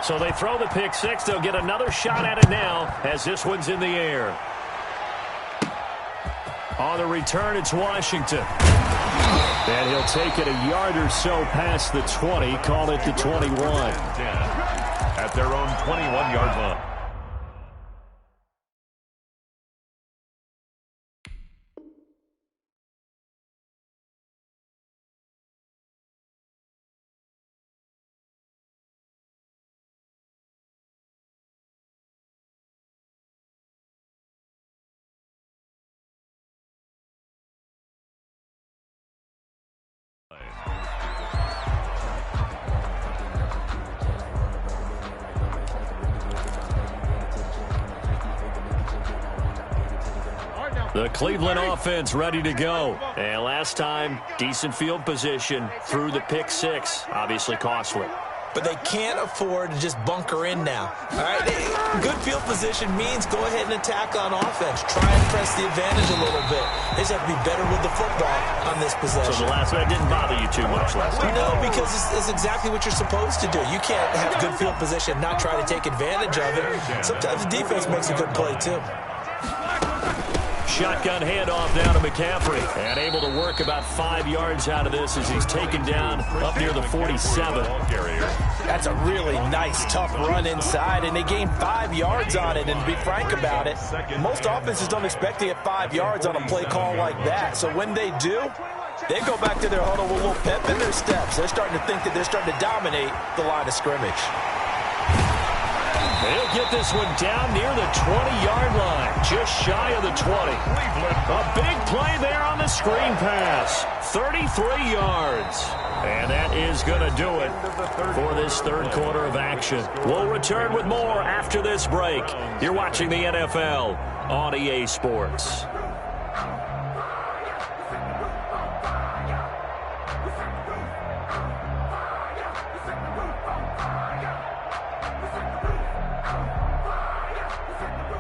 So they throw the pick 6. They'll get another shot at it now as this one's in the air. On the return, it's Washington. And he'll take it a yard or so past the 20, call it the 21. At their own 21-yard line. The Cleveland offense ready to go. And last time, decent field position through the pick six. Obviously costly. But they can't afford to just bunker in now. All right, good field position means go ahead and attack on offense. Try and press the advantage a little bit. They just have to be better with the football on this possession. So the last one didn't bother you too much last time? No, because it's exactly what you're supposed to do. You can't have good field position and not try to take advantage of it. Sometimes the defense makes a good play, too. Shotgun handoff down to McCaffrey. And able to work about 5 yards out of this as he's taken down up near the 47. That's a really nice, tough run inside, and they gained 5 yards on it. And to be frank about it, most offenses don't expect to get 5 yards on a play call like that. So when they do, they go back to their huddle with a little pep in their steps. They're starting to think that they're starting to dominate the line of scrimmage. They'll get this one down near the 20-yard line, just shy of the 20. A big play there on the screen pass, 33 yards. And that is going to do it for this third quarter of action. We'll return with more after this break. You're watching the NFL on EA Sports.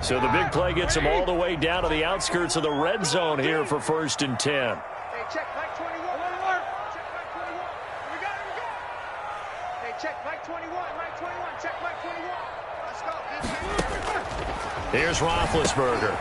So the big play gets him all the way down to the outskirts of the red zone here for 1st and 10. Hey, check Mike 21. Check Mike 21. We got it. Hey, check Mike 21. Mike 21. Check Mike 21. Let's go. Here's Roethlisberger.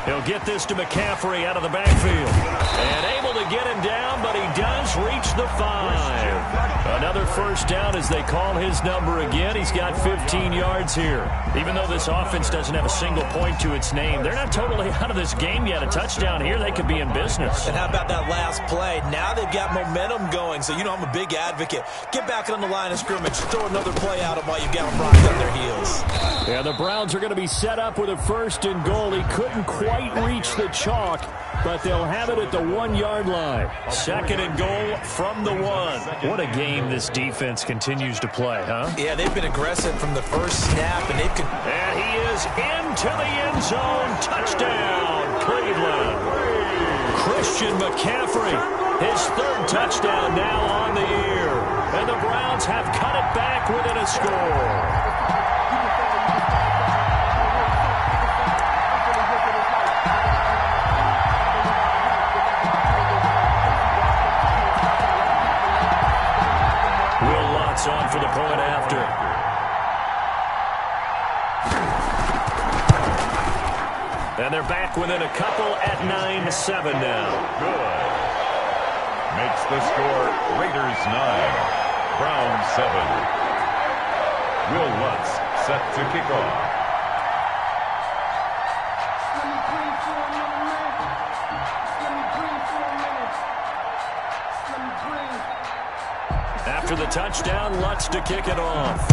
He'll get this to McCaffrey out of the backfield. And able to get him down, but he does reach the 5. Another first down as they call his number again. He's got 15 yards here. Even though this offense doesn't have a single point to its name, they're not totally out of this game yet. A touchdown here, they could be in business. And how about that last play? Now they've got momentum going, so you know I'm a big advocate. Get back on the line of scrimmage. Throw another play at them while you've got them rocked on their heels. Yeah, the Browns are going to be set up with a 1st and goal. He couldn't quite reach the chalk, but they'll have it at the 1-yard line. 2nd and goal from the 1. What a game this defense continues to play, huh? Yeah, they've been aggressive from the first snap, and they've... And he is into the end zone. Touchdown, Cleveland. Christian McCaffrey, his 3rd touchdown now on the year. And the Browns have cut it back within a score. On for the point after. And they're back within a couple at 9-7 now. Good. Makes the score Raiders 9, Browns 7. Will Lutz set to kick off. After the touchdown, Lutz to kick it off.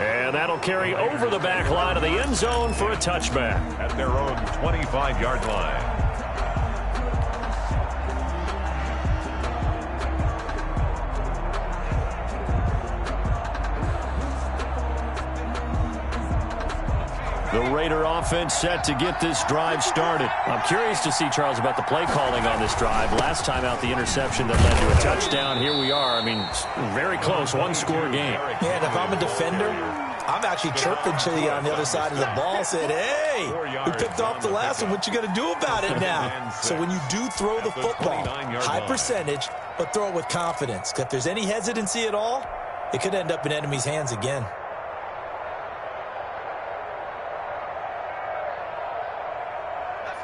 And that'll carry over the back line of the end zone for a touchback. At their own 25-yard line. The Raider offense set to get this drive started. I'm curious to see, Charles, about the play calling on this drive. Last time out, the interception that led to a touchdown. Here we are. I mean, very close, 1-score game. Yeah, and if I'm a defender, I'm actually chirping to you on the other side of the ball, saying, hey, we picked off the last one. What you going to do about it now? So when you do throw the football, high percentage, but throw it with confidence. If there's any hesitancy at all, it could end up in enemy's hands again.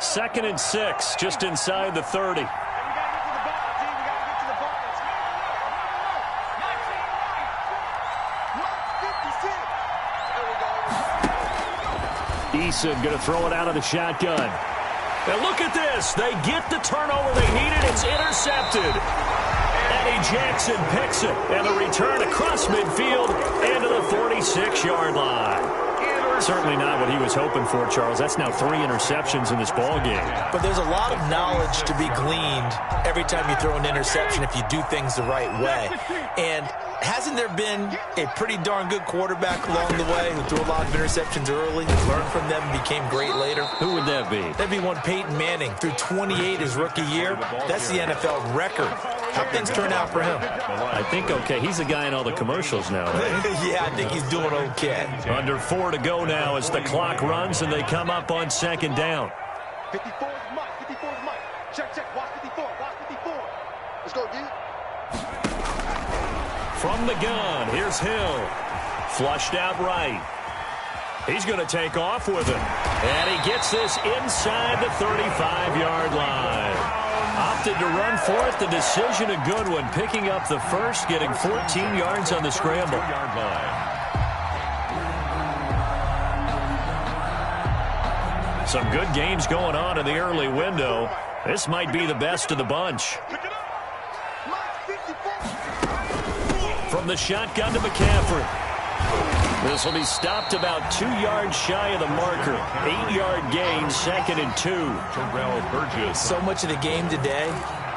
Second and 6, just inside the 30. Eason going to throw it out of the shotgun. And look at this. They get the turnover they needed. It's intercepted. Eddie Jackson picks it. And the return across midfield into the 46-yard line. Certainly not what he was hoping for, Charles. That's now 3 interceptions in this ball game. But there's a lot of knowledge to be gleaned every time you throw an interception if you do things the right way. And hasn't there been a pretty darn good quarterback along the way who threw a lot of interceptions early, learned from them, and became great later? Who would that be? That'd be one Peyton Manning. Threw 28 his rookie year. That's the NFL record. How things turn out for him? I think okay. He's the guy in all the commercials now, right? Yeah, I think he's doing okay. Under 4 to go now as the clock runs and they come up on second down. 54 is Mike. 54 is Mike. Check, check. Watch 54. Watch 54. Let's go, D. From the gun, here's Hill. Flushed out right. He's going to take off with it. And he gets this inside the 35-yard line. Opted to run for it. The decision a good one. Picking up the first, getting 14 yards on the scramble. Some good games going on in the early window. This might be the best of the bunch. From the shotgun to McCaffrey. This will be stopped about 2 yards shy of the marker. 8-yard gain, 2nd and 2. So much of the game today,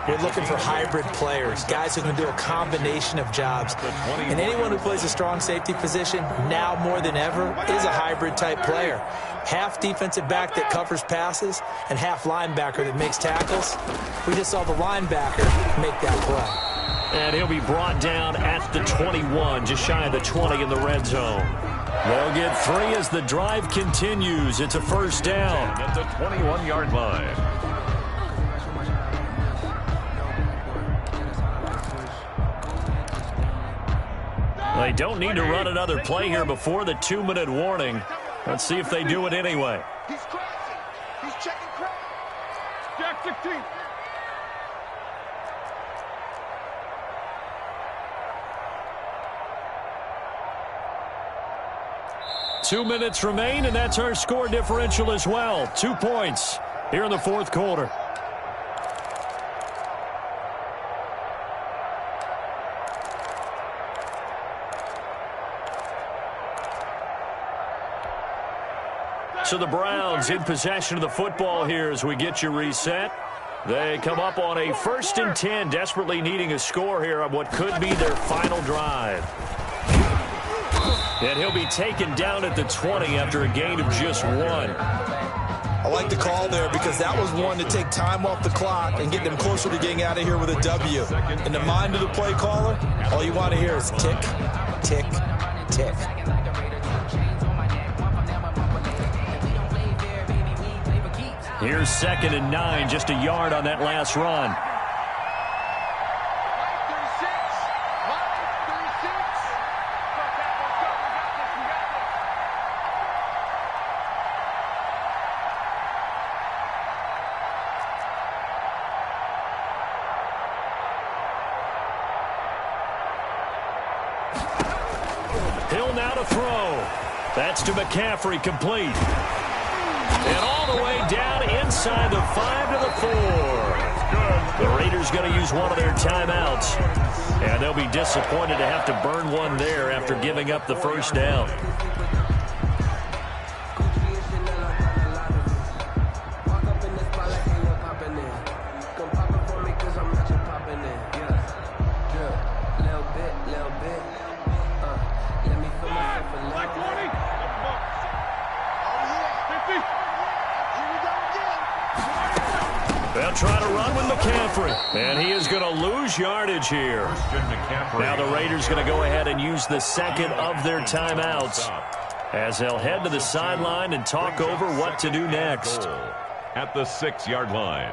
we're looking for hybrid players, guys who can do a combination of jobs. And anyone who plays a strong safety position, now more than ever, is a hybrid-type player. Half defensive back that covers passes and half linebacker that makes tackles. We just saw the linebacker make that play. And he'll be brought down at the 21, just shy of the 20 in the red zone. They'll get 3 as the drive continues. It's a first down at the 21-yard line. They don't need to run another play here before the 2-minute warning. Let's see if they do it anyway. He's crashing. He's checking crash. Jack 16. 2 minutes remain, and that's our score differential as well. 2 points here in the fourth quarter. So the Browns in possession of the football here as we get you reset. They come up on a 1st and 10, desperately needing a score here on what could be their final drive. And he'll be taken down at the 20 after a gain of just 1. I like the call there because that was one to take time off the clock and get them closer to getting out of here with a W. In the mind of the play caller, all you want to hear is tick, tick, tick. Here's 2nd and 9, just a yard on that last run. Hill now to throw. That's to McCaffrey, complete. And all the way down inside the 5 to the 4. The Raiders going to use one of their timeouts. And they'll be disappointed to have to burn one there after giving up the first down. They'll try to run with McCaffrey, and he is going to lose yardage here. Now the Raiders going to go ahead and use the 2nd of their timeouts as they'll head to the sideline and talk over what to do next. At the 6-yard line.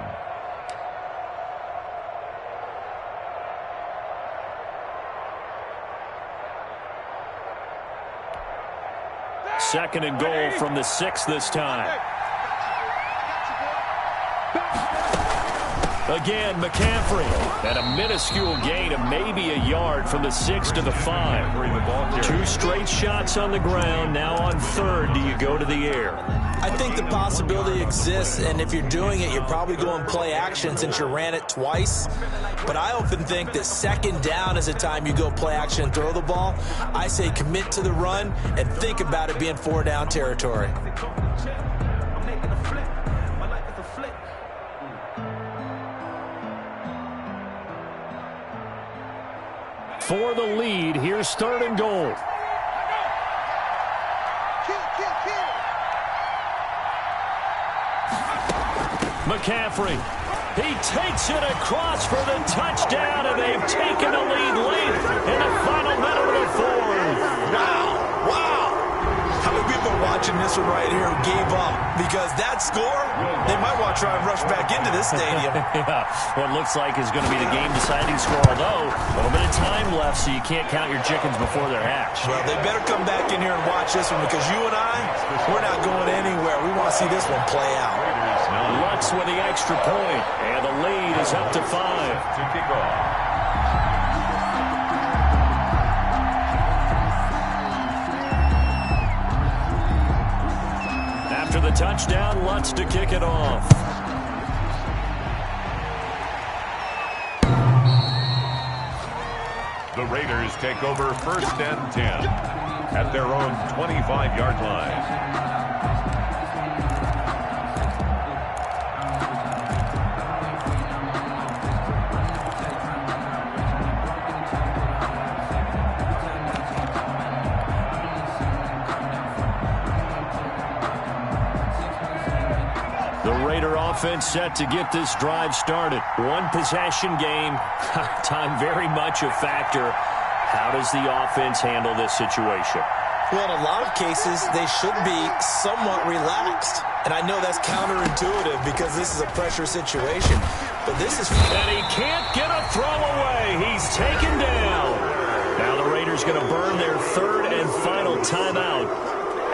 Second and goal from the 6 this time. Again, McCaffrey. And a minuscule gain of maybe a yard from the 6 to the 5. 2 straight shots on the ground. Now on third, do you go to the air? I think the possibility exists, and if you're doing it, you're probably going play action since you ran it twice. But I often think that second down is a time you go play action and throw the ball. I say commit to the run and think about it being 4-down territory. For the lead, here's 3rd and goal. McCaffrey, he takes it across for the touchdown, and they've taken the lead late in the final minute of the 4th. Wow. How many people are watching this one right here who gave up? Because that score, they might want to try and rush back into this stadium. Yeah, what looks like is going to be the game-deciding score, although a little bit of time left, so you can't count your chickens before they're hatched. Well, they better come back in here and watch this one, because you and I, we're not going anywhere. We want to see this one play out. Lutz with the extra point, and the lead is up to 5. To kick off. After the touchdown, Lutz to kick it off. The Raiders take over 1st and 10 at their own 25-yard line. Offense set to get this drive started. 1 possession game. Time very much a factor. How does the offense handle this situation? Well, in a lot of cases, they should be somewhat relaxed. And I know that's counterintuitive because this is a pressure situation. But this is... And he can't get a throw away. He's taken down. Now the Raiders going to burn their 3rd and final timeout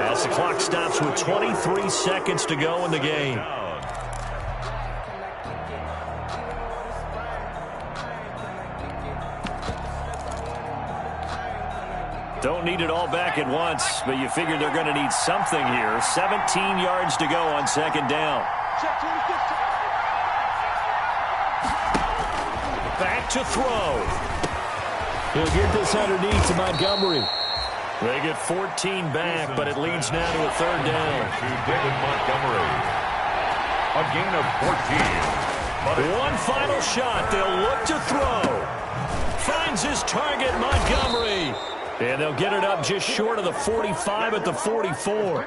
as the clock stops with 23 seconds to go in the game. Don't need it all back at once, but you figure they're going to need something here. 17 yards to go on 2nd down. Back to throw. He'll get this underneath to Montgomery. They get 14 back, but it leads now to a 3rd down. To David Montgomery. A gain of 14. One final shot. They'll look to throw. Finds his target, Montgomery. And they'll get it up just short of the 45 at the 44.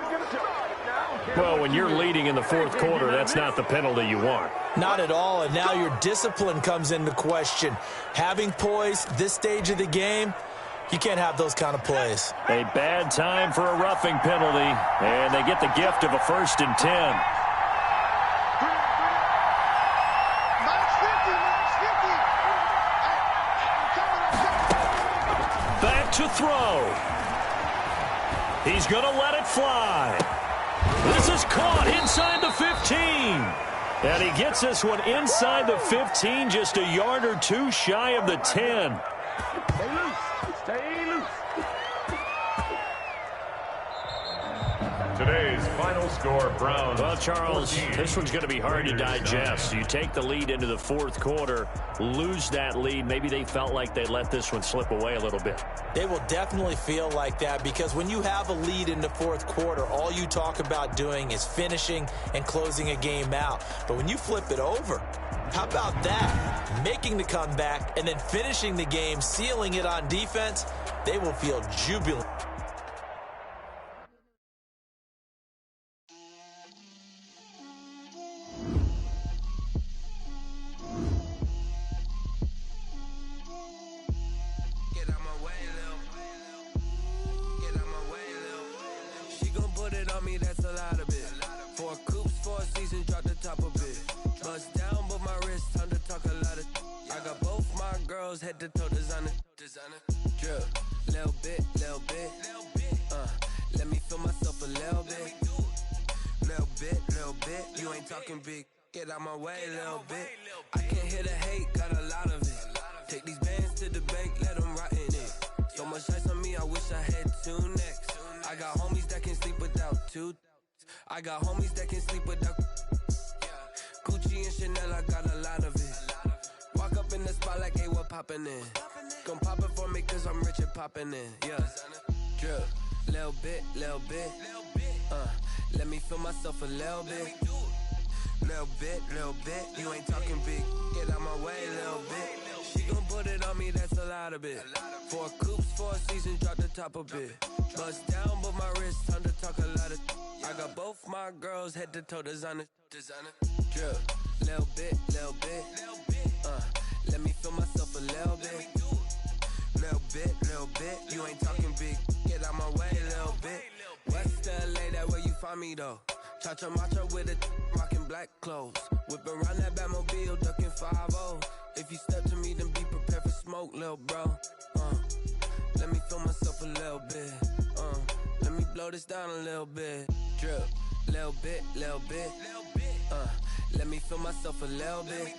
Well, when you're leading in the 4th quarter, that's not the penalty you want. Not at all, and now your discipline comes into question. Having poise this stage of the game, you can't have those kind of plays. A bad time for a roughing penalty, and they get the gift of a 1st and 10. To throw. He's going to let it fly. This is caught inside the 15. And he gets this one inside the 15, just a yard or 2 shy of the 10. Stay loose. Stay loose. Today's final score, Browns. Well, Charles, 14. this one's going to be hard to digest. You take the lead into the 4th quarter, lose that lead. Maybe they felt like they let this one slip away a little bit. They will definitely feel like that because when you have a lead in the 4th quarter, all you talk about doing is finishing and closing a game out. But when you flip it over, how about that? Making the comeback and then finishing the game, sealing it on defense, they will feel jubilant. Head to toe designer, drip, little bit, let me feel myself a little bit, you ain't talking big, Get out my way, little bit. I can hear the hate, got a lot of it. Take these bands to the bank, let them rot in it. So much ice on me, I wish I had two necks. I got homies that can sleep without two. I got homies that can sleep without Gucci and Chanel, I got a lot of it. Walk up in the spot like, hey, what poppin' in? Gon' pop it for me cause I'm rich and poppin' in, yeah. Drip, little bit, let me feel myself a little bit. Little bit, you ain't talking big. Get out my way, little bit. She gon' put it on me, that's a lot of it. 4 coops, 4 seasons, drop the top a bit. Bust down, but my wrist, time to talk a lot of. I got both my girls, head to toe designer. Drip, little bit, let me feel myself a little bit. Little bit, you ain't talking big. Get out my way, little bit. West LA, that where you find me though. Cha-cha matcha with a rockin' black clothes. Whip around that Batmobile, ducking 5-0. If you step to me, then be prepared for smoke, lil' bro. Let me feel myself a little bit. Let me blow this down a little bit. Drip, little bit. Let me feel myself a little bit.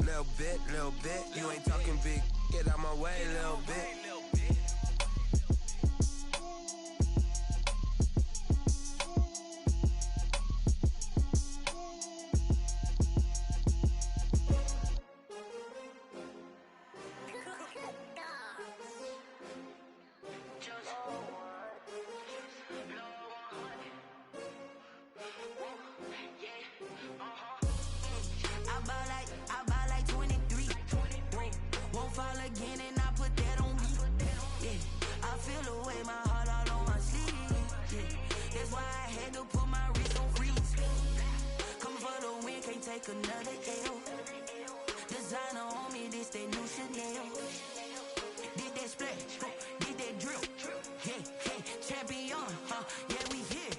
Little bit, you ain't talking big. Get out my way, little bit. Another L. Designer on me, this that new Chanel. Did that splash, did that drill. Yeah, champion, yeah, we here.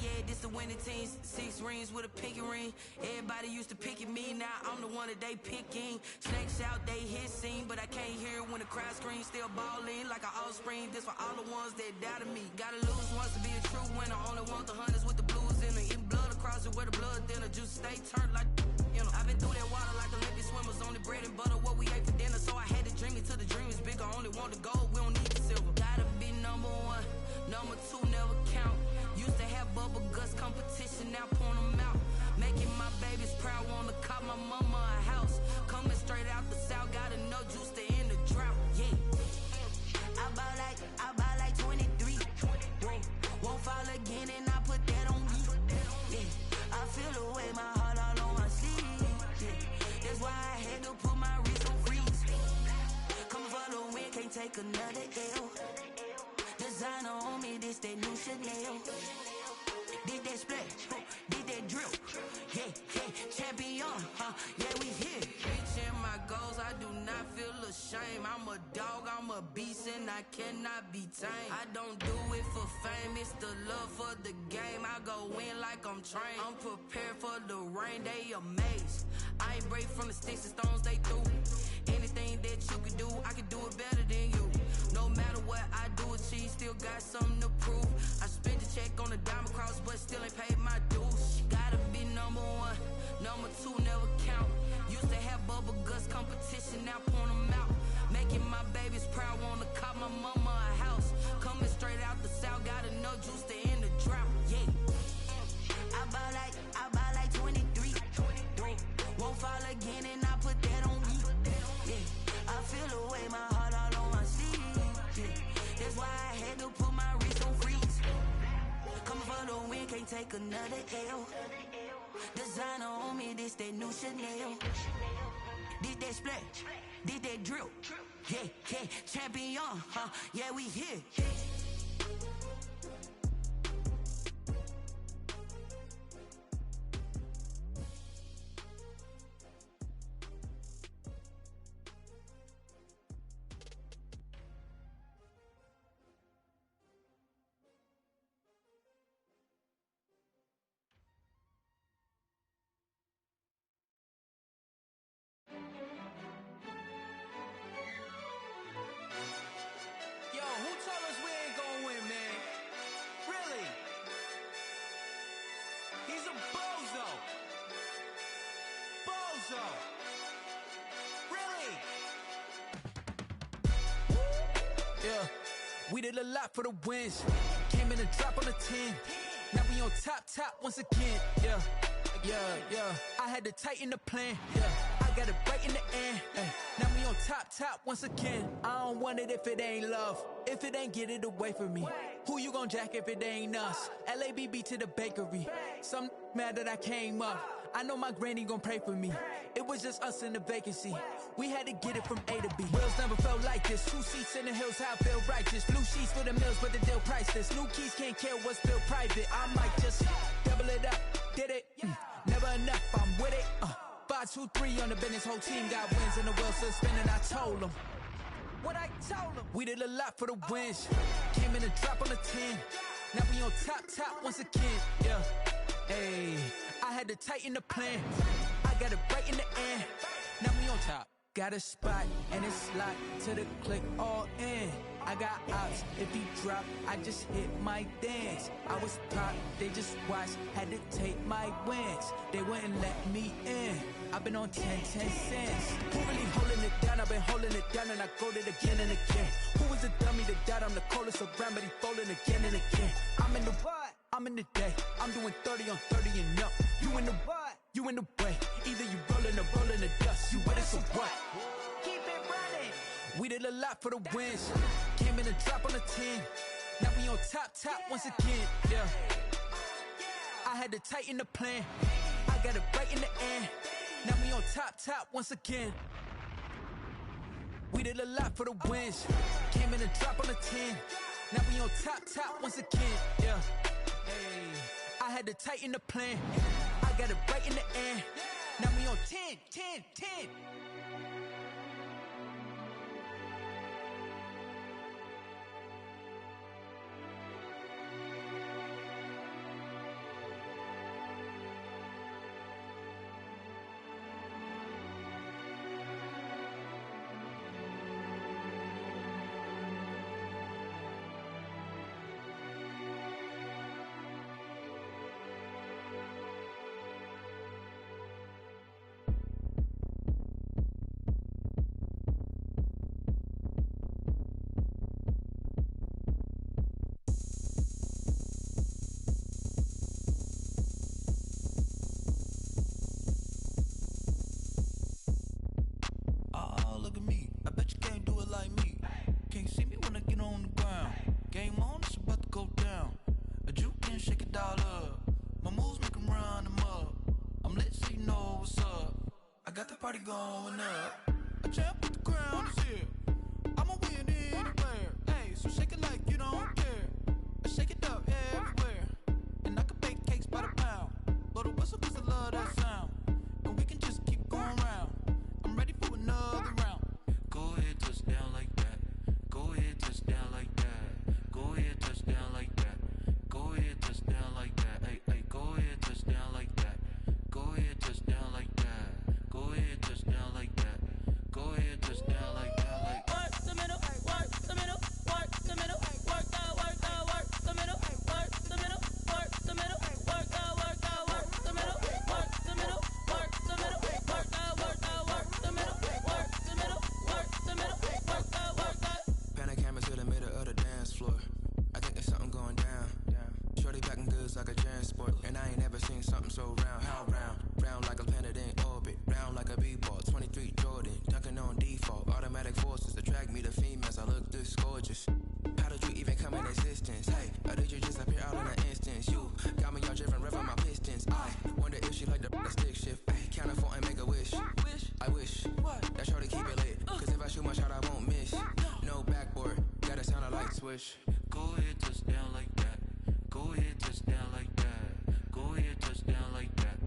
Yeah, this the winning team. 6 rings with a pinky ring. Everybody used to pick at me, now I'm the one that they picking. Snakes out, they hit scene, but I can't hear when the crowd screams. Still ballin' like an offspring. This for all the ones that doubted me. Gotta lose once to be a true winner. Only want the hunters with the blues in it. Eating blood across it where the blood thinner. Juice stay turned like. I've been through that water like Olympic swimmers. Only bread and butter, what we ate for dinner. So I had to dream it till the dream is bigger. Only want the gold, we don't need the silver. Gotta be number 1, number 2 never count. Used to have bubble guts competition, now point them out. Making my babies proud, wanna cop my mama a house. Coming straight out the south, gotta know juice to end the drought. Yeah, I buy like 23. Won't fall again and I put that on me. Yeah, I feel the way my heart all on my sleeve. That's why I had to put my wrist on freeze. Coming for the win, can't take another L. Designer on me, this that new Chanel. Did that splash, did that drill. Yeah, champion, yeah, we here. Reaching my goals, I do not feel ashamed. I'm a dog, I'm a beast, and I cannot be tamed. I don't do it for fame, it's the love for the game. I go in like I'm trained. I'm prepared for the rain, they amazed. I ain't break from the sticks and stones they threw. Anything that you can do, I can do it better than you. No matter what I do, achieve, still got something to prove. I spent the check on the diamond cross, but still ain't paid my dues. Gotta be number 1, number 2 never count. Used to have bubble guts competition, now point them out. Making my babies proud, wanna cop my mama a house. Coming straight out the south, gotta know juice to end the drought. Yeah, I buy like 23. Won't fall again and I put that on me. Yeah, I feel the way my heart all on my sleeve. Yeah, that's why I had to put my wrist on freeze. Coming for the win, can't take another L. Designer on me, this that new Chanel. Did that splash, did that drill. Yeah, champion, yeah, we here. Yo, who told us we Lorenzo. Really? Yeah, we did a lot for the wins. Came in a drop on the 10. Now we on top once again. Yeah. I had to tighten the plan. Yeah, I got it right in the end. Now we on top once again. I don't want it if it ain't love. If it ain't, get it away from me. Who you gon' jack if it ain't us? LABB to the bakery. Some mad that I came up. I know my granny gon' pray for me. It was just us in the vacancy. We had to get it from A to B. Wheels never felt like this. 2 seats in the hills, how I feel righteous. Blue sheets for the mills, but the deal priceless. New keys can't care what's built private. I might just double it up. Did it? Never enough, I'm with it. 5, 2, 3 on the business. Whole team got wins and the wheels still spinning. I told them what I told them. We did a lot for the wins. Came in a drop on the 10. Now we on top once again. Yeah. Hey, I had to tighten the plan. I got it right in the end. Now we on top. Got a spot and it's locked to the click all in. I got ops, if he drop, I just hit my dance. I was top, they just watched, had to take my wins. They wouldn't let me in. I've been on 10 cents. Who really holding it down? I've been holding it down and I go it again and again. Who was the dummy that died? I'm the coldest around, but he folding again and again. I'm in the what? I'm in the day. I'm doing 30 on 30 and up. You in the what? You in the way. Either you rolling or rolling the dust. You with it, so what? Keep it running. We did a lot for the wins. Came in a drop on the 10. Now we on top once again. Yeah. I had to tighten the plan. I got it right in the end. Now we on top once again. We did a lot for the wins. Came in a drop on the 10. Now we on top once again. Yeah. Hey, I had to tighten the plan. I got it right in the end. Now we on 10. Party going up. A champ with the crown is here. I'ma win anywhere. Hey, so shake it like you don't care. I shake it up everywhere. And I can bake cakes by the pound. Blow the whistle 'cause I love that sound. And we can just keep going round. I'm ready for another round. Go ahead, touch down like that. Go ahead, touch down like that. Go ahead, touch down like that. Go ahead, touch down like that. Hey, go ahead, touch down like that. Go ahead, touch down like that. Go ahead, touch down like that. Go ahead, touch down like that. Like work the middle, work the middle, work the middle, work the middle, work the middle, work the middle, work the middle, work the middle, work the middle, work the middle, work the middle, work the middle, work the. Pan a camera to the middle of the dance floor. I think there's something going down. Shorty packing goods like a transport, and I ain't never seen something so round. How round? Round like a planet in orbit, round like a b-ball. 23 Jordan, dunking on default. Automatic forces attract me to females. I look this gorgeous. How did you even come in existence? Hey, or did you just appear out in an instance? You got me all driven, revving my pistons. I wonder if she like the stick shift. Ay, count it 4 and make a wish. I wish that shorty keep it lit. 'Cause if I shoot my shot, I won't miss. No backboard, gotta sound a light switch. go ahead, touch down like that. Go ahead, touch down like that. Go ahead, touch down like that.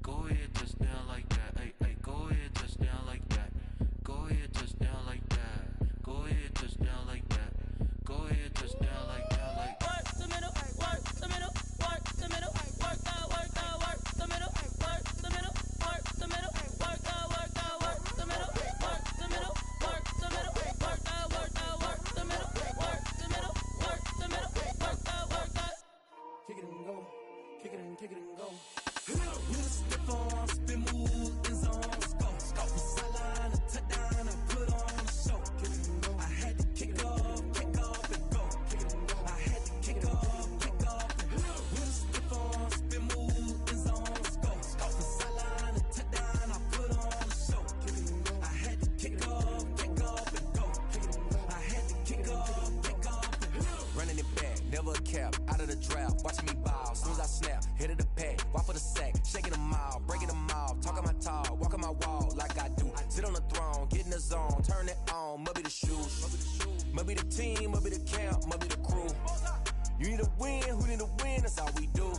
Go ahead, touch down like that. Hey, go ahead, touch down like that. Go ahead, touch down like that. Go ahead, touch down like that. Go ahead, touch down like that. Like work the middle, work the middle, work the middle, work the be the team, I'll be the camp, I'll be the crew. You need a win, who need a win, that's all we do.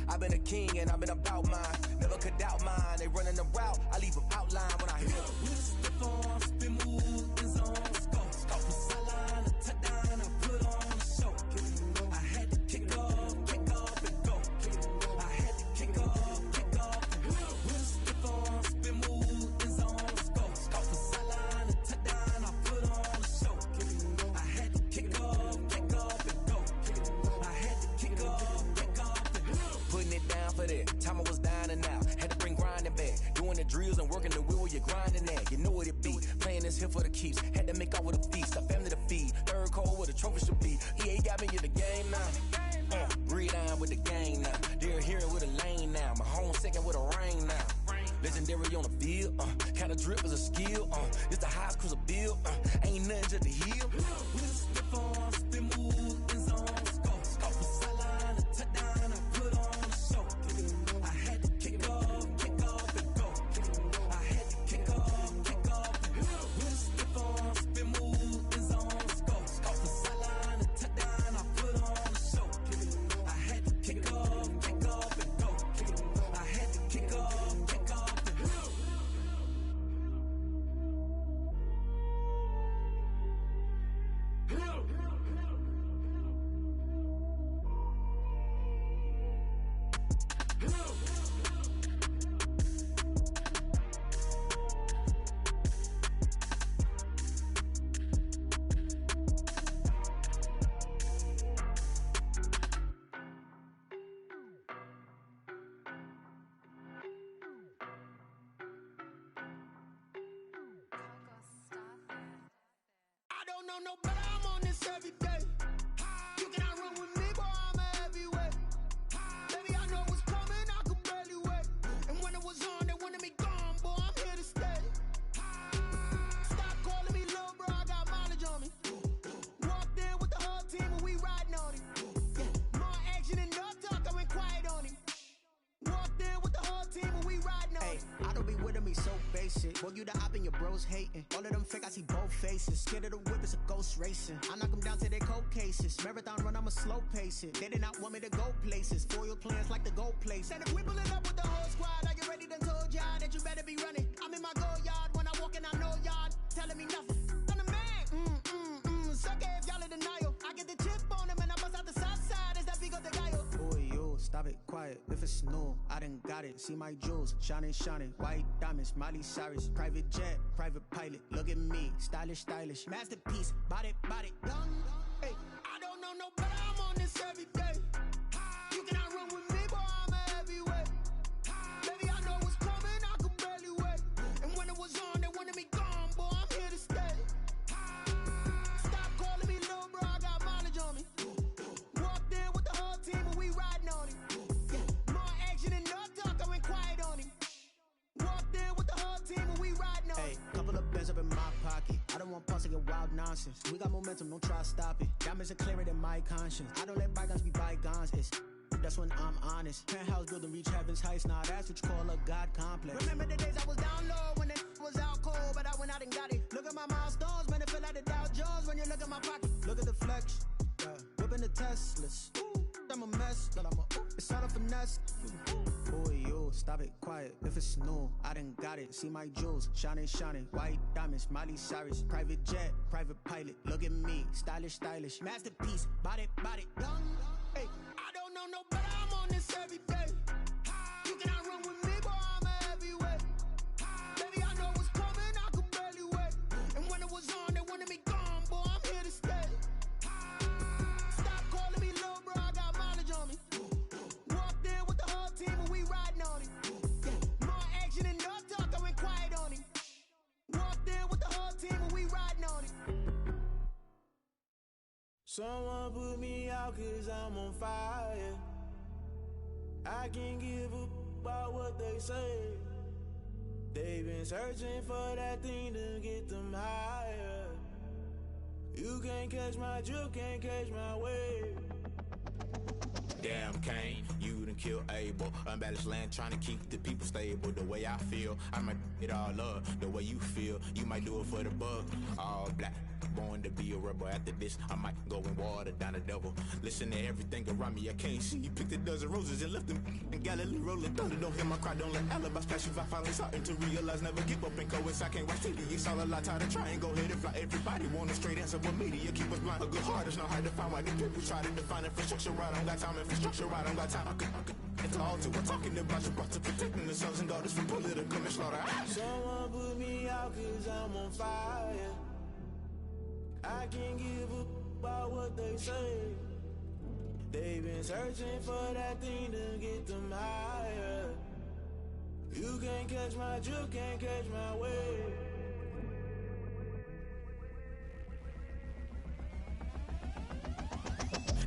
I've been a king and I've been about mine. Never could doubt mine. They running the route, I leave them outline when I hear them. We just step on, spin move, in zone, scope. From sideline to touchdown, I put on a show. I had to kick off and go. I had to kick off and go. We just step on, spin move, in zone, scope. From sideline to touchdown, I put on a show. I had to kick off and go. I had to kick off and go. Putting it down for that. Time I was down and out. Had to bring grinding back. Doing the drills and working the wheel, you're grinding that. You know what it be. Playing this here for the keeps. Had to make off with a feast. A family to feed. Third cold where the trophy should be. EA got me in the game now. Breathe on with the game now. They're here with a lane now. My home second with a rain now. Legendary on the field. Kind of drip is a skill. It's the highest cruiser bill. Ain't nothing just to heal. We just step on, spin move, in zone, scope. From sideline to touchdown, I put on a show. I had to kick off and go. I had to kick off and go. We just step on, spin move, in zone, scope. From sideline to touchdown, I put on a show. I had to kick off and go. I had to kick off and go. I don't know no better, I'm on this every day. You cannot run with me, boy, I'm a heavyweight. Baby, I know what's coming, I could barely wait. And when it was on, they wanted me gone, boy, I'm here to stay. Stop calling me little bro, I got mileage on me. Walked in with the whole team and we riding on it. Yeah, more action and no talk, I went quiet on him. Walked in with the whole team and we riding on it. I don't be with him, he's so basic. Boy, you the op and your bros hating. All of them fake, I see both faces. Scared of the whip, it's a ghost racing. I knock them down to their cold cases. Marathon run, I'ma slow pace it. They did not want me to go places. Foil plans like the gold place. And if we pulling up with the whole squad, I get ready to told y'all that you better be running. I'm in my go yard when I walk in, I know y'all telling me nothing. I'm the man, suck it if y'all in denial. I get the chip on them and I bust out the south side. Is that big of the guy? Boy, yo, stop it, quiet. If it's new, I done got it. See my jewels, shining, shining. White diamonds, Miley Cyrus. Private jet, private pilot. Look at me, stylish, stylish. Masterpiece, body, young. Hey, I don't know no better, I'm on this every day. You cannot run with me, boy, I'm a heavyweight. Baby, I know what's coming, I could barely wait. And when it was on, they wanted me gone, boy, I'm here to stay. Stop calling me little bro, I got mileage on me. Walked in with the whole team and we riding on it. Yeah, more action and no talk, I went quiet on him. Walked in with the whole team and we riding on it. Hey, couple of bands up in my pocket. I don't want pulse to get wild nonsense. We got momentum, don't try to stop it. Diamonds are clearer than my conscience. I don't let bygones be bygones. That's when I'm honest. Penthouse building, reach heaven's heights. Nah, that's what you call a God complex. Remember the days I was down low when it was out cold, but I went out and got it. Look at my milestones, man, it feel like the Dow Jones when you look at my pocket. Look at the flex, yeah. Whipping the Teslas. Ooh, I'm a mess, but it's all a finesse. Boy, yo, stop it, quiet. If it's new, I done got it. See my jewels, shining, shining. White diamonds, Miley Cyrus. Private jet, private pilot. Look at me, stylish, stylish. Masterpiece, body, young. Hey, I don't know no better, I'm on this every day. You cannot run with me, boy, I'm a heavyweight. Baby, I know what's coming, I could barely wait. And when it was on, they wanted me gone, boy, I'm here to stay. Stop calling me little bro, I got mileage on me. Walked in with the whole team and we riding on it. Yeah, more action and no talk, I went quiet on him. Walked in with the whole team and we riding on it. Someone put me out cause I'm on fire. I can't give up about what they say. They've been searching for that thing to get them higher. You can't catch my drift, can't catch my wave. Damn, Kane, you done killed Abel. Unbalanced land, trying to keep the people stable. The way I feel, I might it all up. The way you feel, you might do it for the buck. All black, born to be a rebel. After this, I might go and water down the devil. Listen to everything around me, I can't see. Picked a dozen roses and left them in Galilee rolling thunder. Don't hear my cry, don't let alibis pass you. I finally starting to realize, never give up and coincide. I can't watch TV, it's all a lot. Tired of trying, go ahead and fly. Everybody want a straight answer, but media keep us blind. A good heart is not hard to find. Why the people try to define infrastructure right? I don't got time, infrastructure right? I don't got time. I could it's all to we're talking about you, brought to protecting the sons and daughters from political manslaughter. Someone put me out 'cause I'm on fire. I can't give up about what they say. They've been searching for that thing to get them higher. You can't catch my drift, can't catch my wave.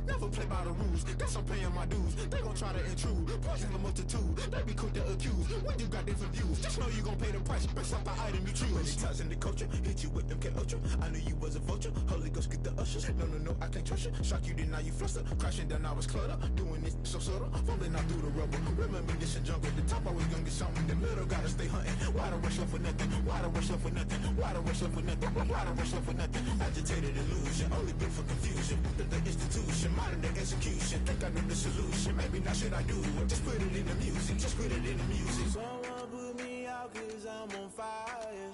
Never play by the rules, guess I'm paying my dues. They gon' try to intrude, poison the multitude. They be quick to accuse, when you got different views. Just know you gon' pay the price, based off the item you choose. Many ties in the culture, hit you with MK Ultra. I knew you was a vulture, Holy Ghost get the ushers. No, I can't trust you. Shock you, then now you fluster. Crashing down, I was clutter. Doing this so subtle, fumbling out through the rubble. Remember this in jungle, the top always gonna get something. In the middle, gotta stay hunting. Why the rush up for nothing? Why the rush up for nothing? Why the rush up for nothing? Why the rush up for nothing? Agitated illusion, only built for confusion. The institution, modern day execution. Think I know the solution, maybe not should I do it. Just put it in the music, just put it in the music. Someone put me out 'cause I'm on fire.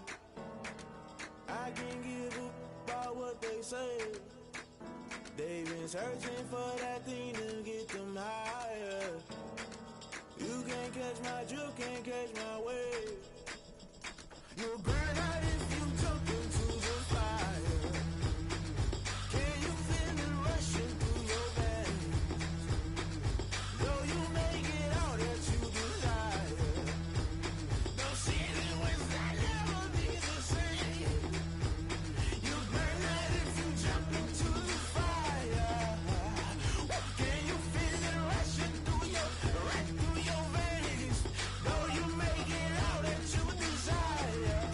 I can't give up about what they say. They've been searching for that thing to get them higher. You can't catch my drift, can't catch my wave. You'll burn out if you jump into the fire. Can you feel it rushing through your veins? Though you make it all that you desire. Don't see it was that never be the same. You burn out if you jump into the fire. Can you feel it rushing through your veins? Though you make it all that you desire.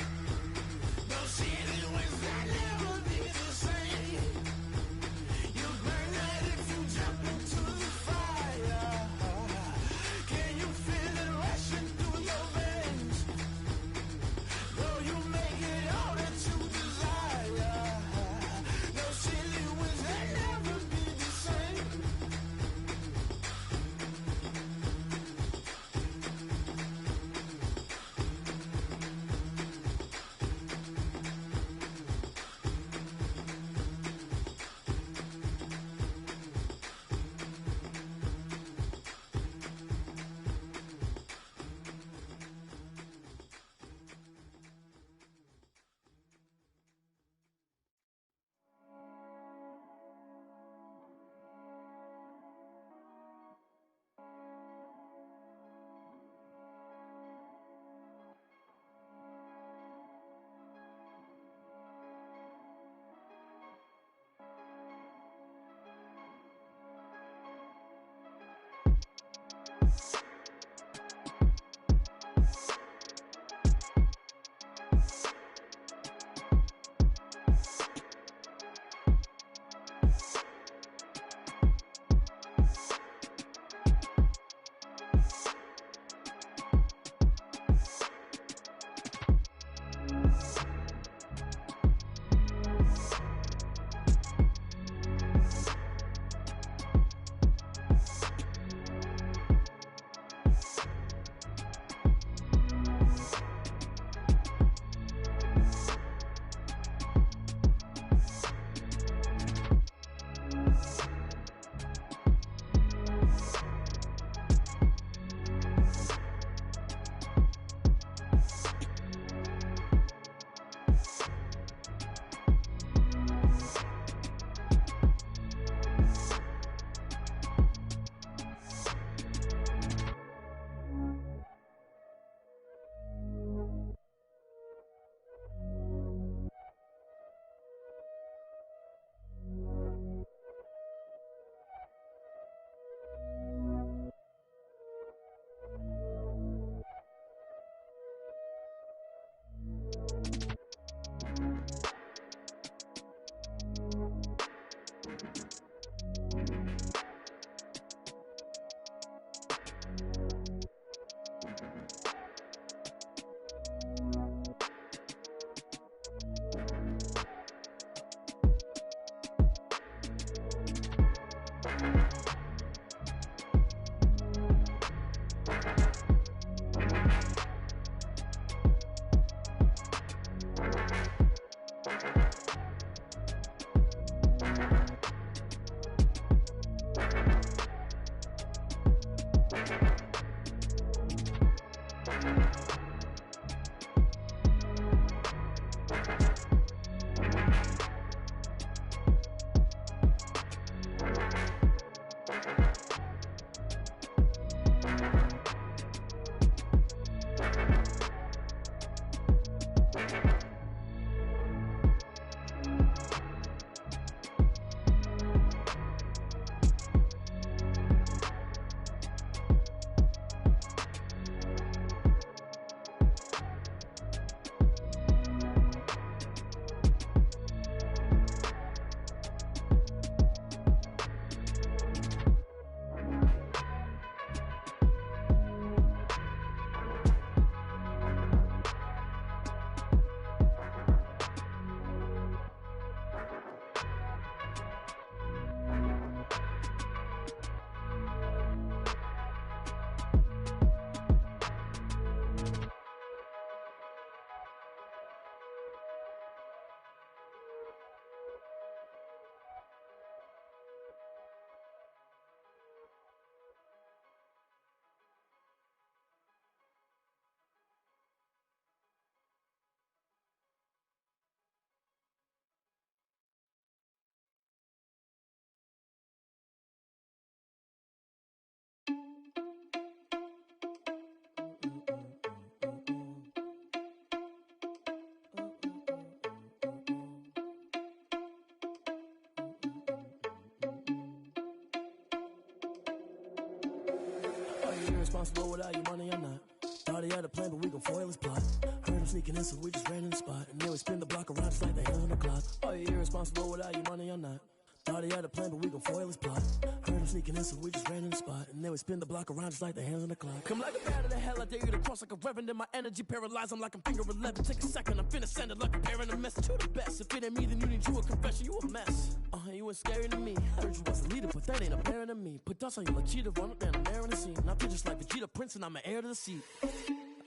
irresponsible without your money or not. Thought he had a plan, but we gon' foil his plot. Heard him sneaking in, so we just ran in the spot. And then we spin the block around just like the hands on the clock. Are you irresponsible without your money or not? Thought he had a plan, but we gon' foil his plot. Heard him sneaking in, so we just ran in the spot. And then we spin the block around just like the hands on the clock. Come like a bat of the hell, I dare you to cross like a reverend. And my energy paralyzed, I'm like I'm finger 11. Take a second, I'm finna send it like a parent a message. You the best, if it ain't me, then you need you a confession. You a mess, you ain't scary to me. Heard you was a leader, but that ain't apparent to me. Put dust on you like cheetah, run up down the air in the scene. And I feel just like Vegeta Prince, and I'm an heir to the seat.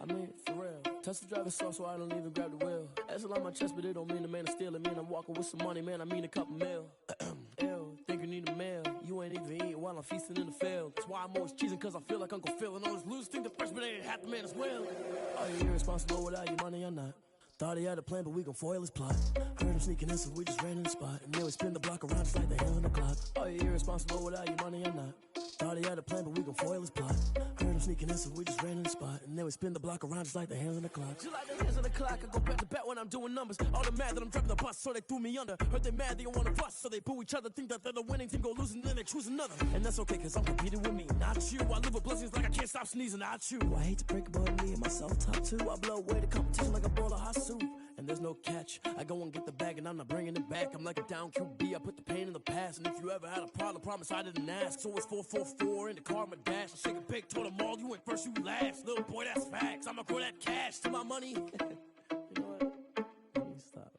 I mean, for real. Tesla driver soft, so I don't even grab the wheel. S on my chest, but it don't mean the man is stealing. Mean I'm walking with some money, man, I mean a couple mil. Ew, think you need a meal. You ain't even eating while I'm feasting in the field. That's why I'm always cheesing, cause I feel like Uncle Phil. And all this losers think the freshman ain't half the man as well. Are you irresponsible without your money or not? Thought he had a plan, but we gon' foil his plot. Heard him sneaking in, so we just ran in the spot. And then we spin the block around just like the hands on the clock. Are you irresponsible without your money or not? Thought he had a plan, but we gon' foil his plot. Heard him sneaking in, so we just ran in the spot. And then we spin the block around just like the hands on the clock. Just like the hands on the clock, I go back to back when I'm doing numbers. All the mad that I'm driving the bus, so they threw me under. Heard they mad, they don't wanna fuss, so they boo each other. Think that they're the winning team, go losing, then they choose another. And that's okay, cause I'm competing with me, not you. I live with blessings like I can't stop sneezing, not you. I hate to break it, but me and myself top two. I blow away the competition like a bowl of hot soup. And there's no catch. I go and get the bag and I'm not bringing it back. I'm like a down QB, I put the pain in the past. And if you ever had a problem, promise I didn't ask. So it's 444 in the car, my dash. I shake a big, told them all, you went first, you last. Little boy, that's facts. I'ma grow that cash to my money. You know what? Let me stop.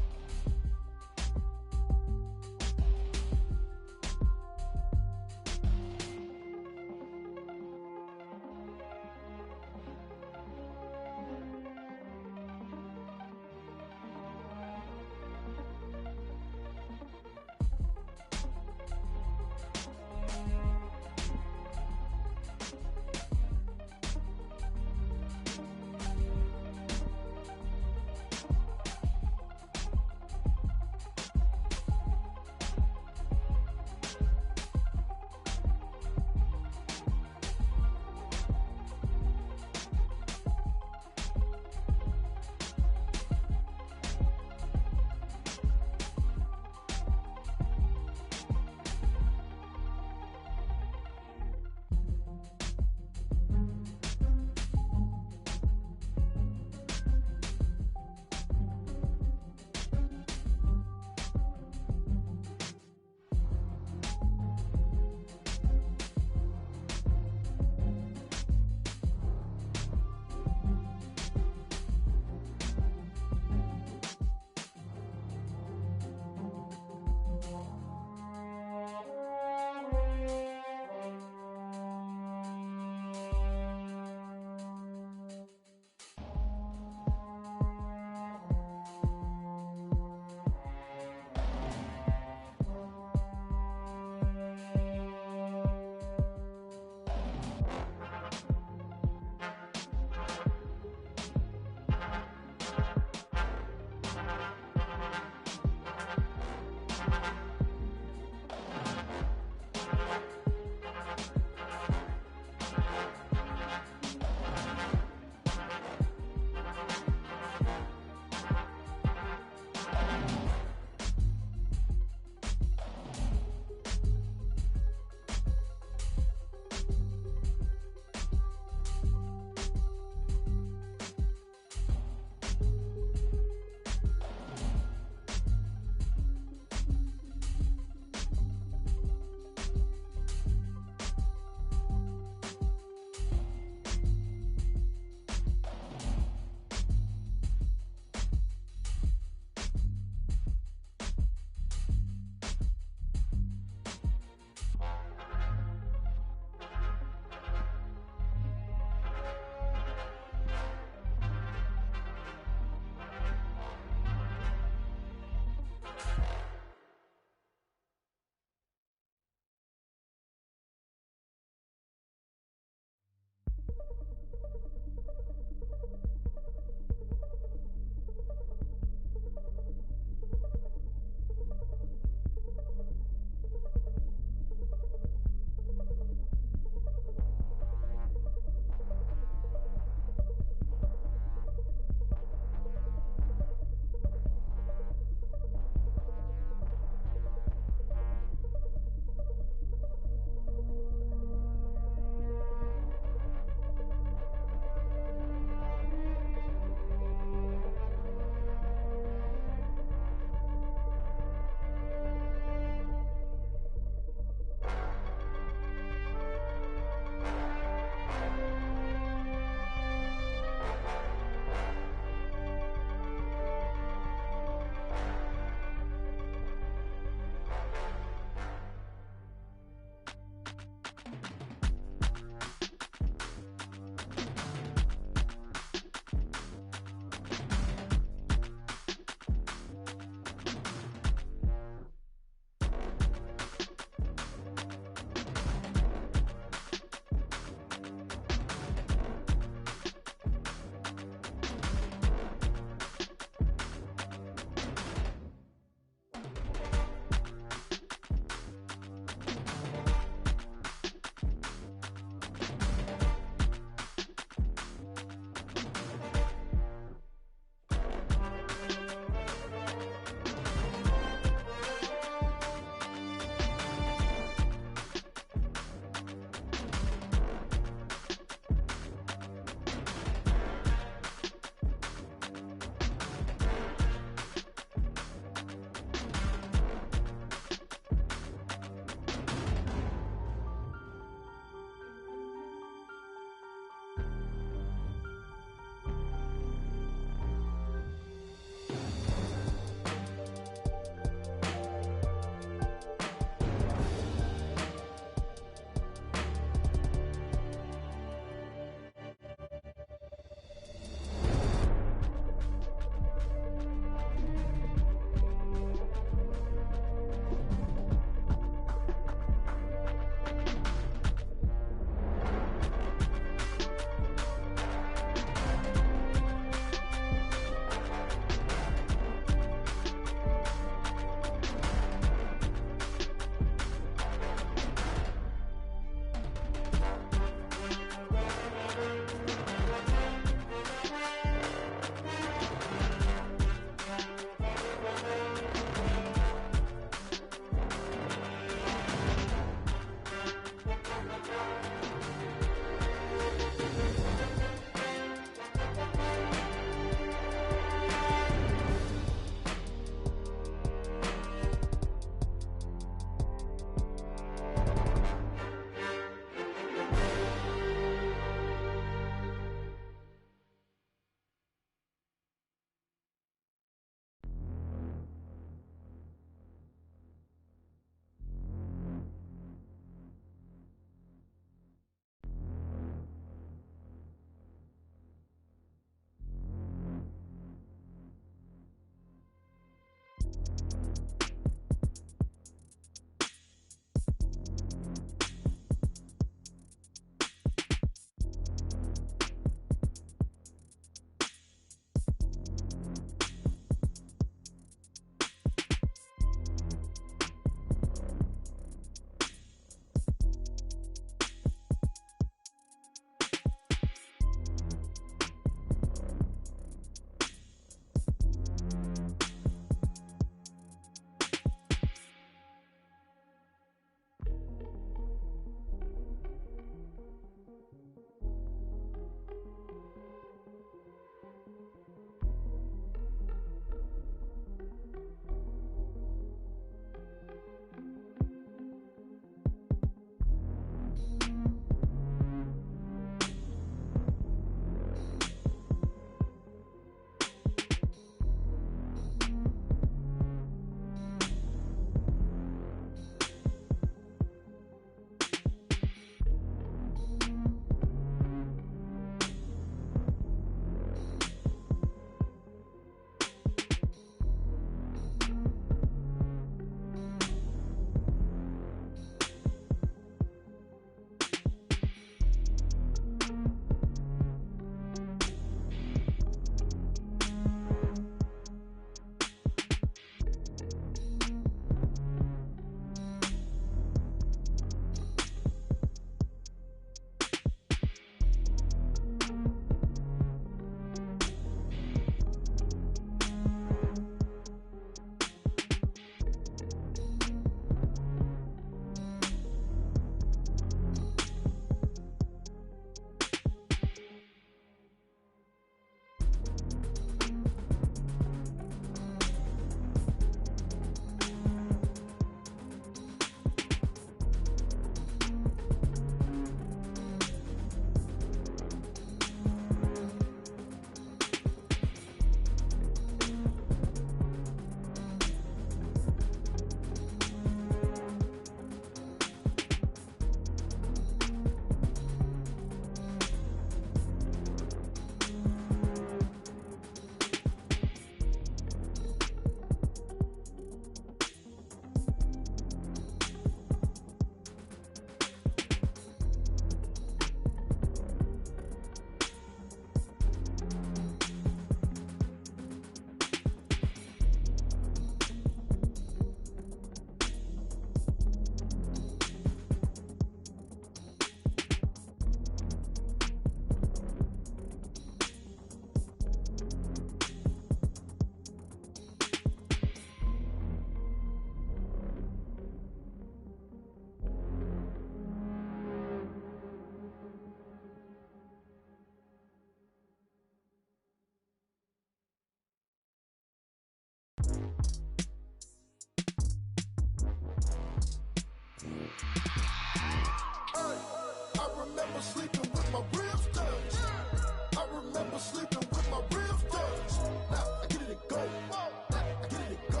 remember sleeping with my ribs touched. Now I get it and go. Now I get it and go.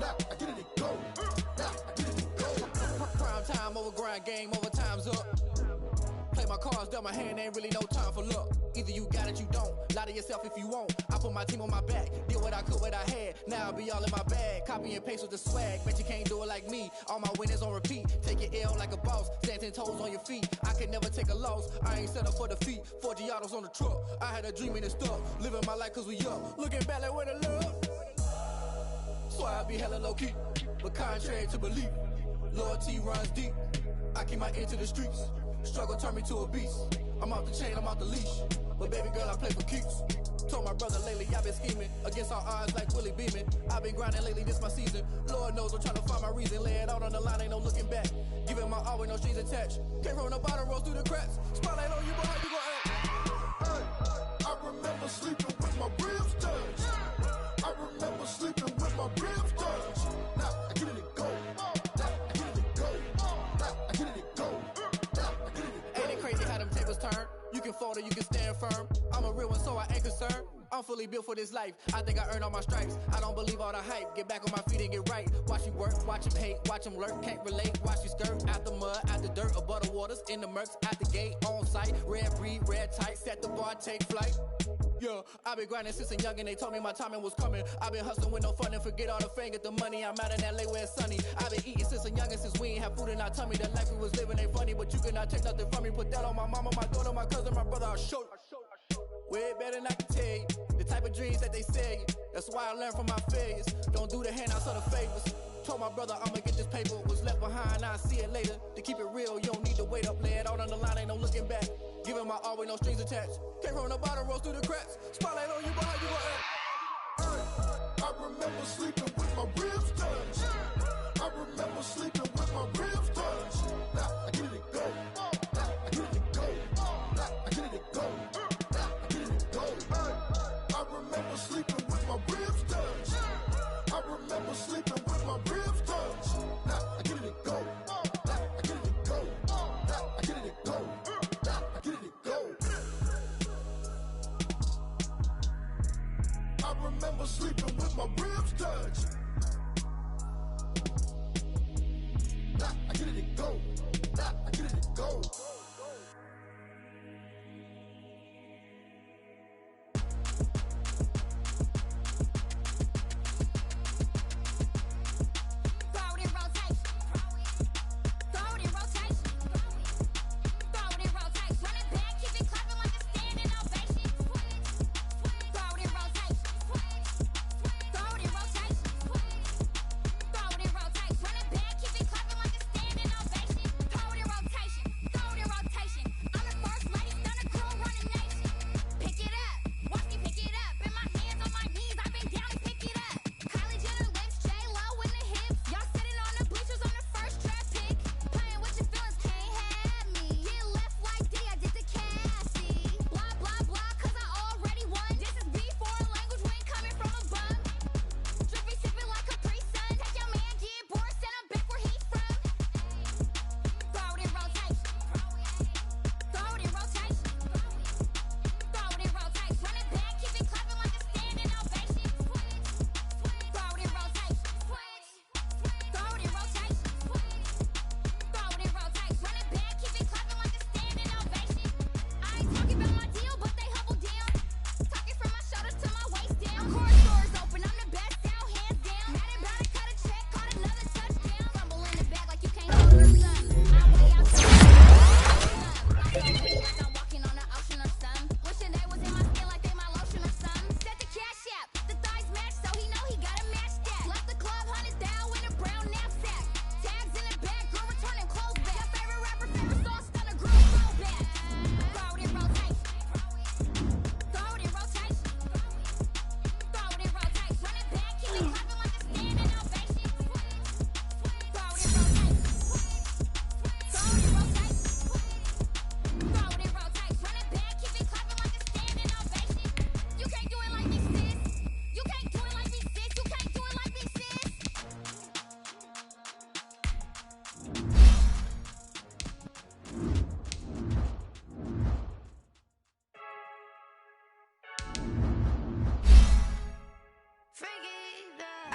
Now I get it and go. Now I get it and go. Prime time over grind game, over time's up. Play my cards, dealt my hand, ain't really no time for luck. Either you got it, you don't. Lie to yourself if you won't. I put my team on my back, did what I could, what I had. Now I'll be all in my bag, copy and paste with the swag. Bet you can't do it like me. All my winners on repeat. Take your L like a boss, stand 10 toes on your feet. I can never take a loss. I ain't set up for defeat. 4 Giottos on the truck. I had a dream and it stuck. Living my life cause we up. Looking back like where the love. So I be hella low key, but contrary to belief, loyalty runs deep. I keep my ear to the streets. Struggle turned me to a beast. I'm off the chain, I'm off the leash. But baby girl, I play for keeps. Told my brother lately, I've been scheming against all odds like Willie Beeman. I've been grinding lately, this my season. Lord knows I'm trying to find my reason. Lay it out on the line, ain't no looking back. Giving my all with no strings attached. Came from the bottom, rose through the cracks. Spotlight on you, but how you gon' act? I remember sleeping with my ribs touched. I remember sleeping with my ribs touched. Now I get it and go. Now I get it and go. Now I get it and go. Now I get it and go. Ain't it crazy how them tables turn? You can fold or you can stand firm. I'm a real one, so I ain't concerned. I'm fully built for this life. I think I earned all my stripes. I don't believe all the hype. Get back on my feet and get right. Watch you work, watch him hate, watch him lurk. Can't relate, watch you skirt. Out the mud, out the dirt, above the waters, in the murks, out the gate, on site. Red breed, red tight, set the bar, take flight. Yeah, I been grinding since a youngin', they told me my timing was coming. I been hustling with no fun and forget all the fame, get the money. I'm out in LA where it's sunny. I been eating since a youngin', since we ain't have food in our tummy. The life we was living ain't funny, but you cannot take nothing from me. Put that on my mama, my daughter, my cousin, my brother, I'll show you. Way better than I can tell you. The type of dreams that they sell you. That's why I learned from my failures. Don't do the handouts or the favors. Told my brother I'ma get this paper. Was left behind, I'll see it later. To keep it real, you don't need to wait up. Lay it out on the line, ain't no looking back. Giving my all with no strings attached. Came from the bottom, rose through the cracks. Spotlight on you, but how you gon' act? I remember sleeping with my ribs touched. I remember sleeping with my ribs touched. Now I get it and go. Now I get it and go. Now I get it and go. Now I get it and go. I remember sleeping with my ribs touched. I remember sleeping with my ribs touched. Now I get it and go. Now I get it and go. Now I get it and go. Now I get it and go. I remember sleeping with my ribs touched. Now I get it and go. Now I get it and go.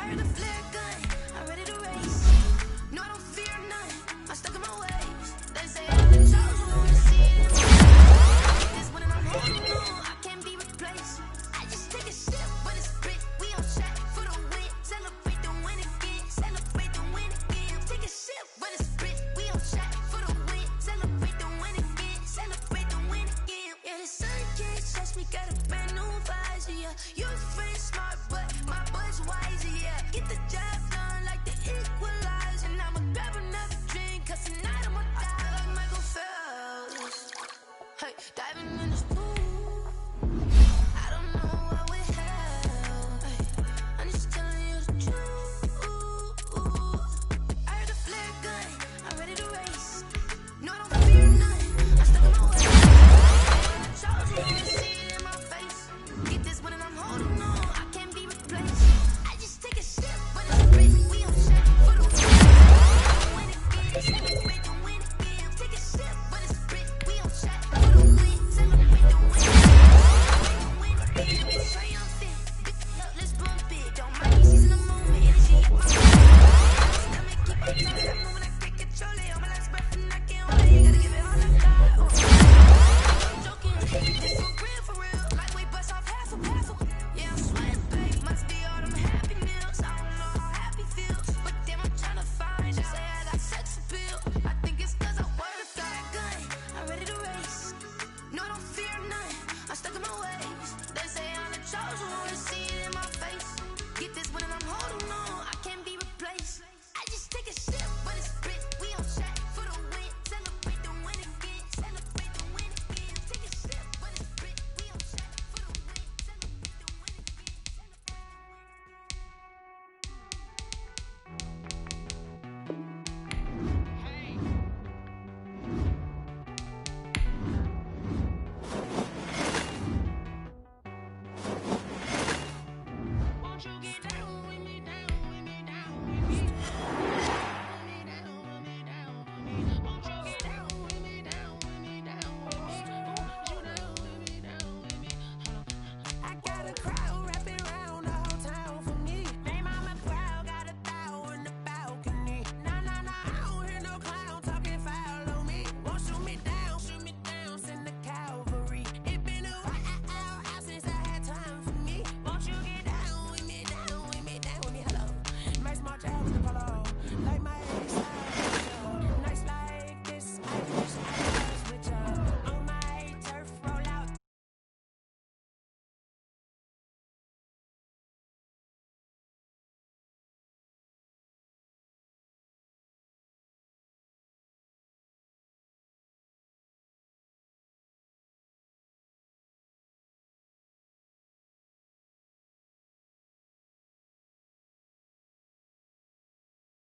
heard the flare gun, I'm ready to race. No, I don't fear none, I'm stuck in my ways. They say I'm the chosen one, see it. This one and I'm holding on, I can't be replaced. I just take a sip, but it's spit. We on track for the win. Celebrate the win again, celebrate the win again. Take a sip, but it's spit. We on track for the win. Celebrate the win again, celebrate the win again. Yeah, the sun can't touch me, got a brand new visor, yeah. Your friend smart, but my bud's wiser, yeah. Get the job done like the equalizer. And I'ma grab another drink, cause tonight I'ma die like Michael Phelps. Hey, diving in this pool. I don't know what we have. Hey, I'm just telling you the truth. I heard the flare gun, I'm ready to race. No, I don't fear none, I'm stuck in my ways. Chosen, you can see it in my face. Get this one and I'm holding on, I can't be replaced. I just take a sip, but it's spit. We on track for the win again, celebrate the win again. Take a sip, but it's spit. We on track for the win, celebrate the win again.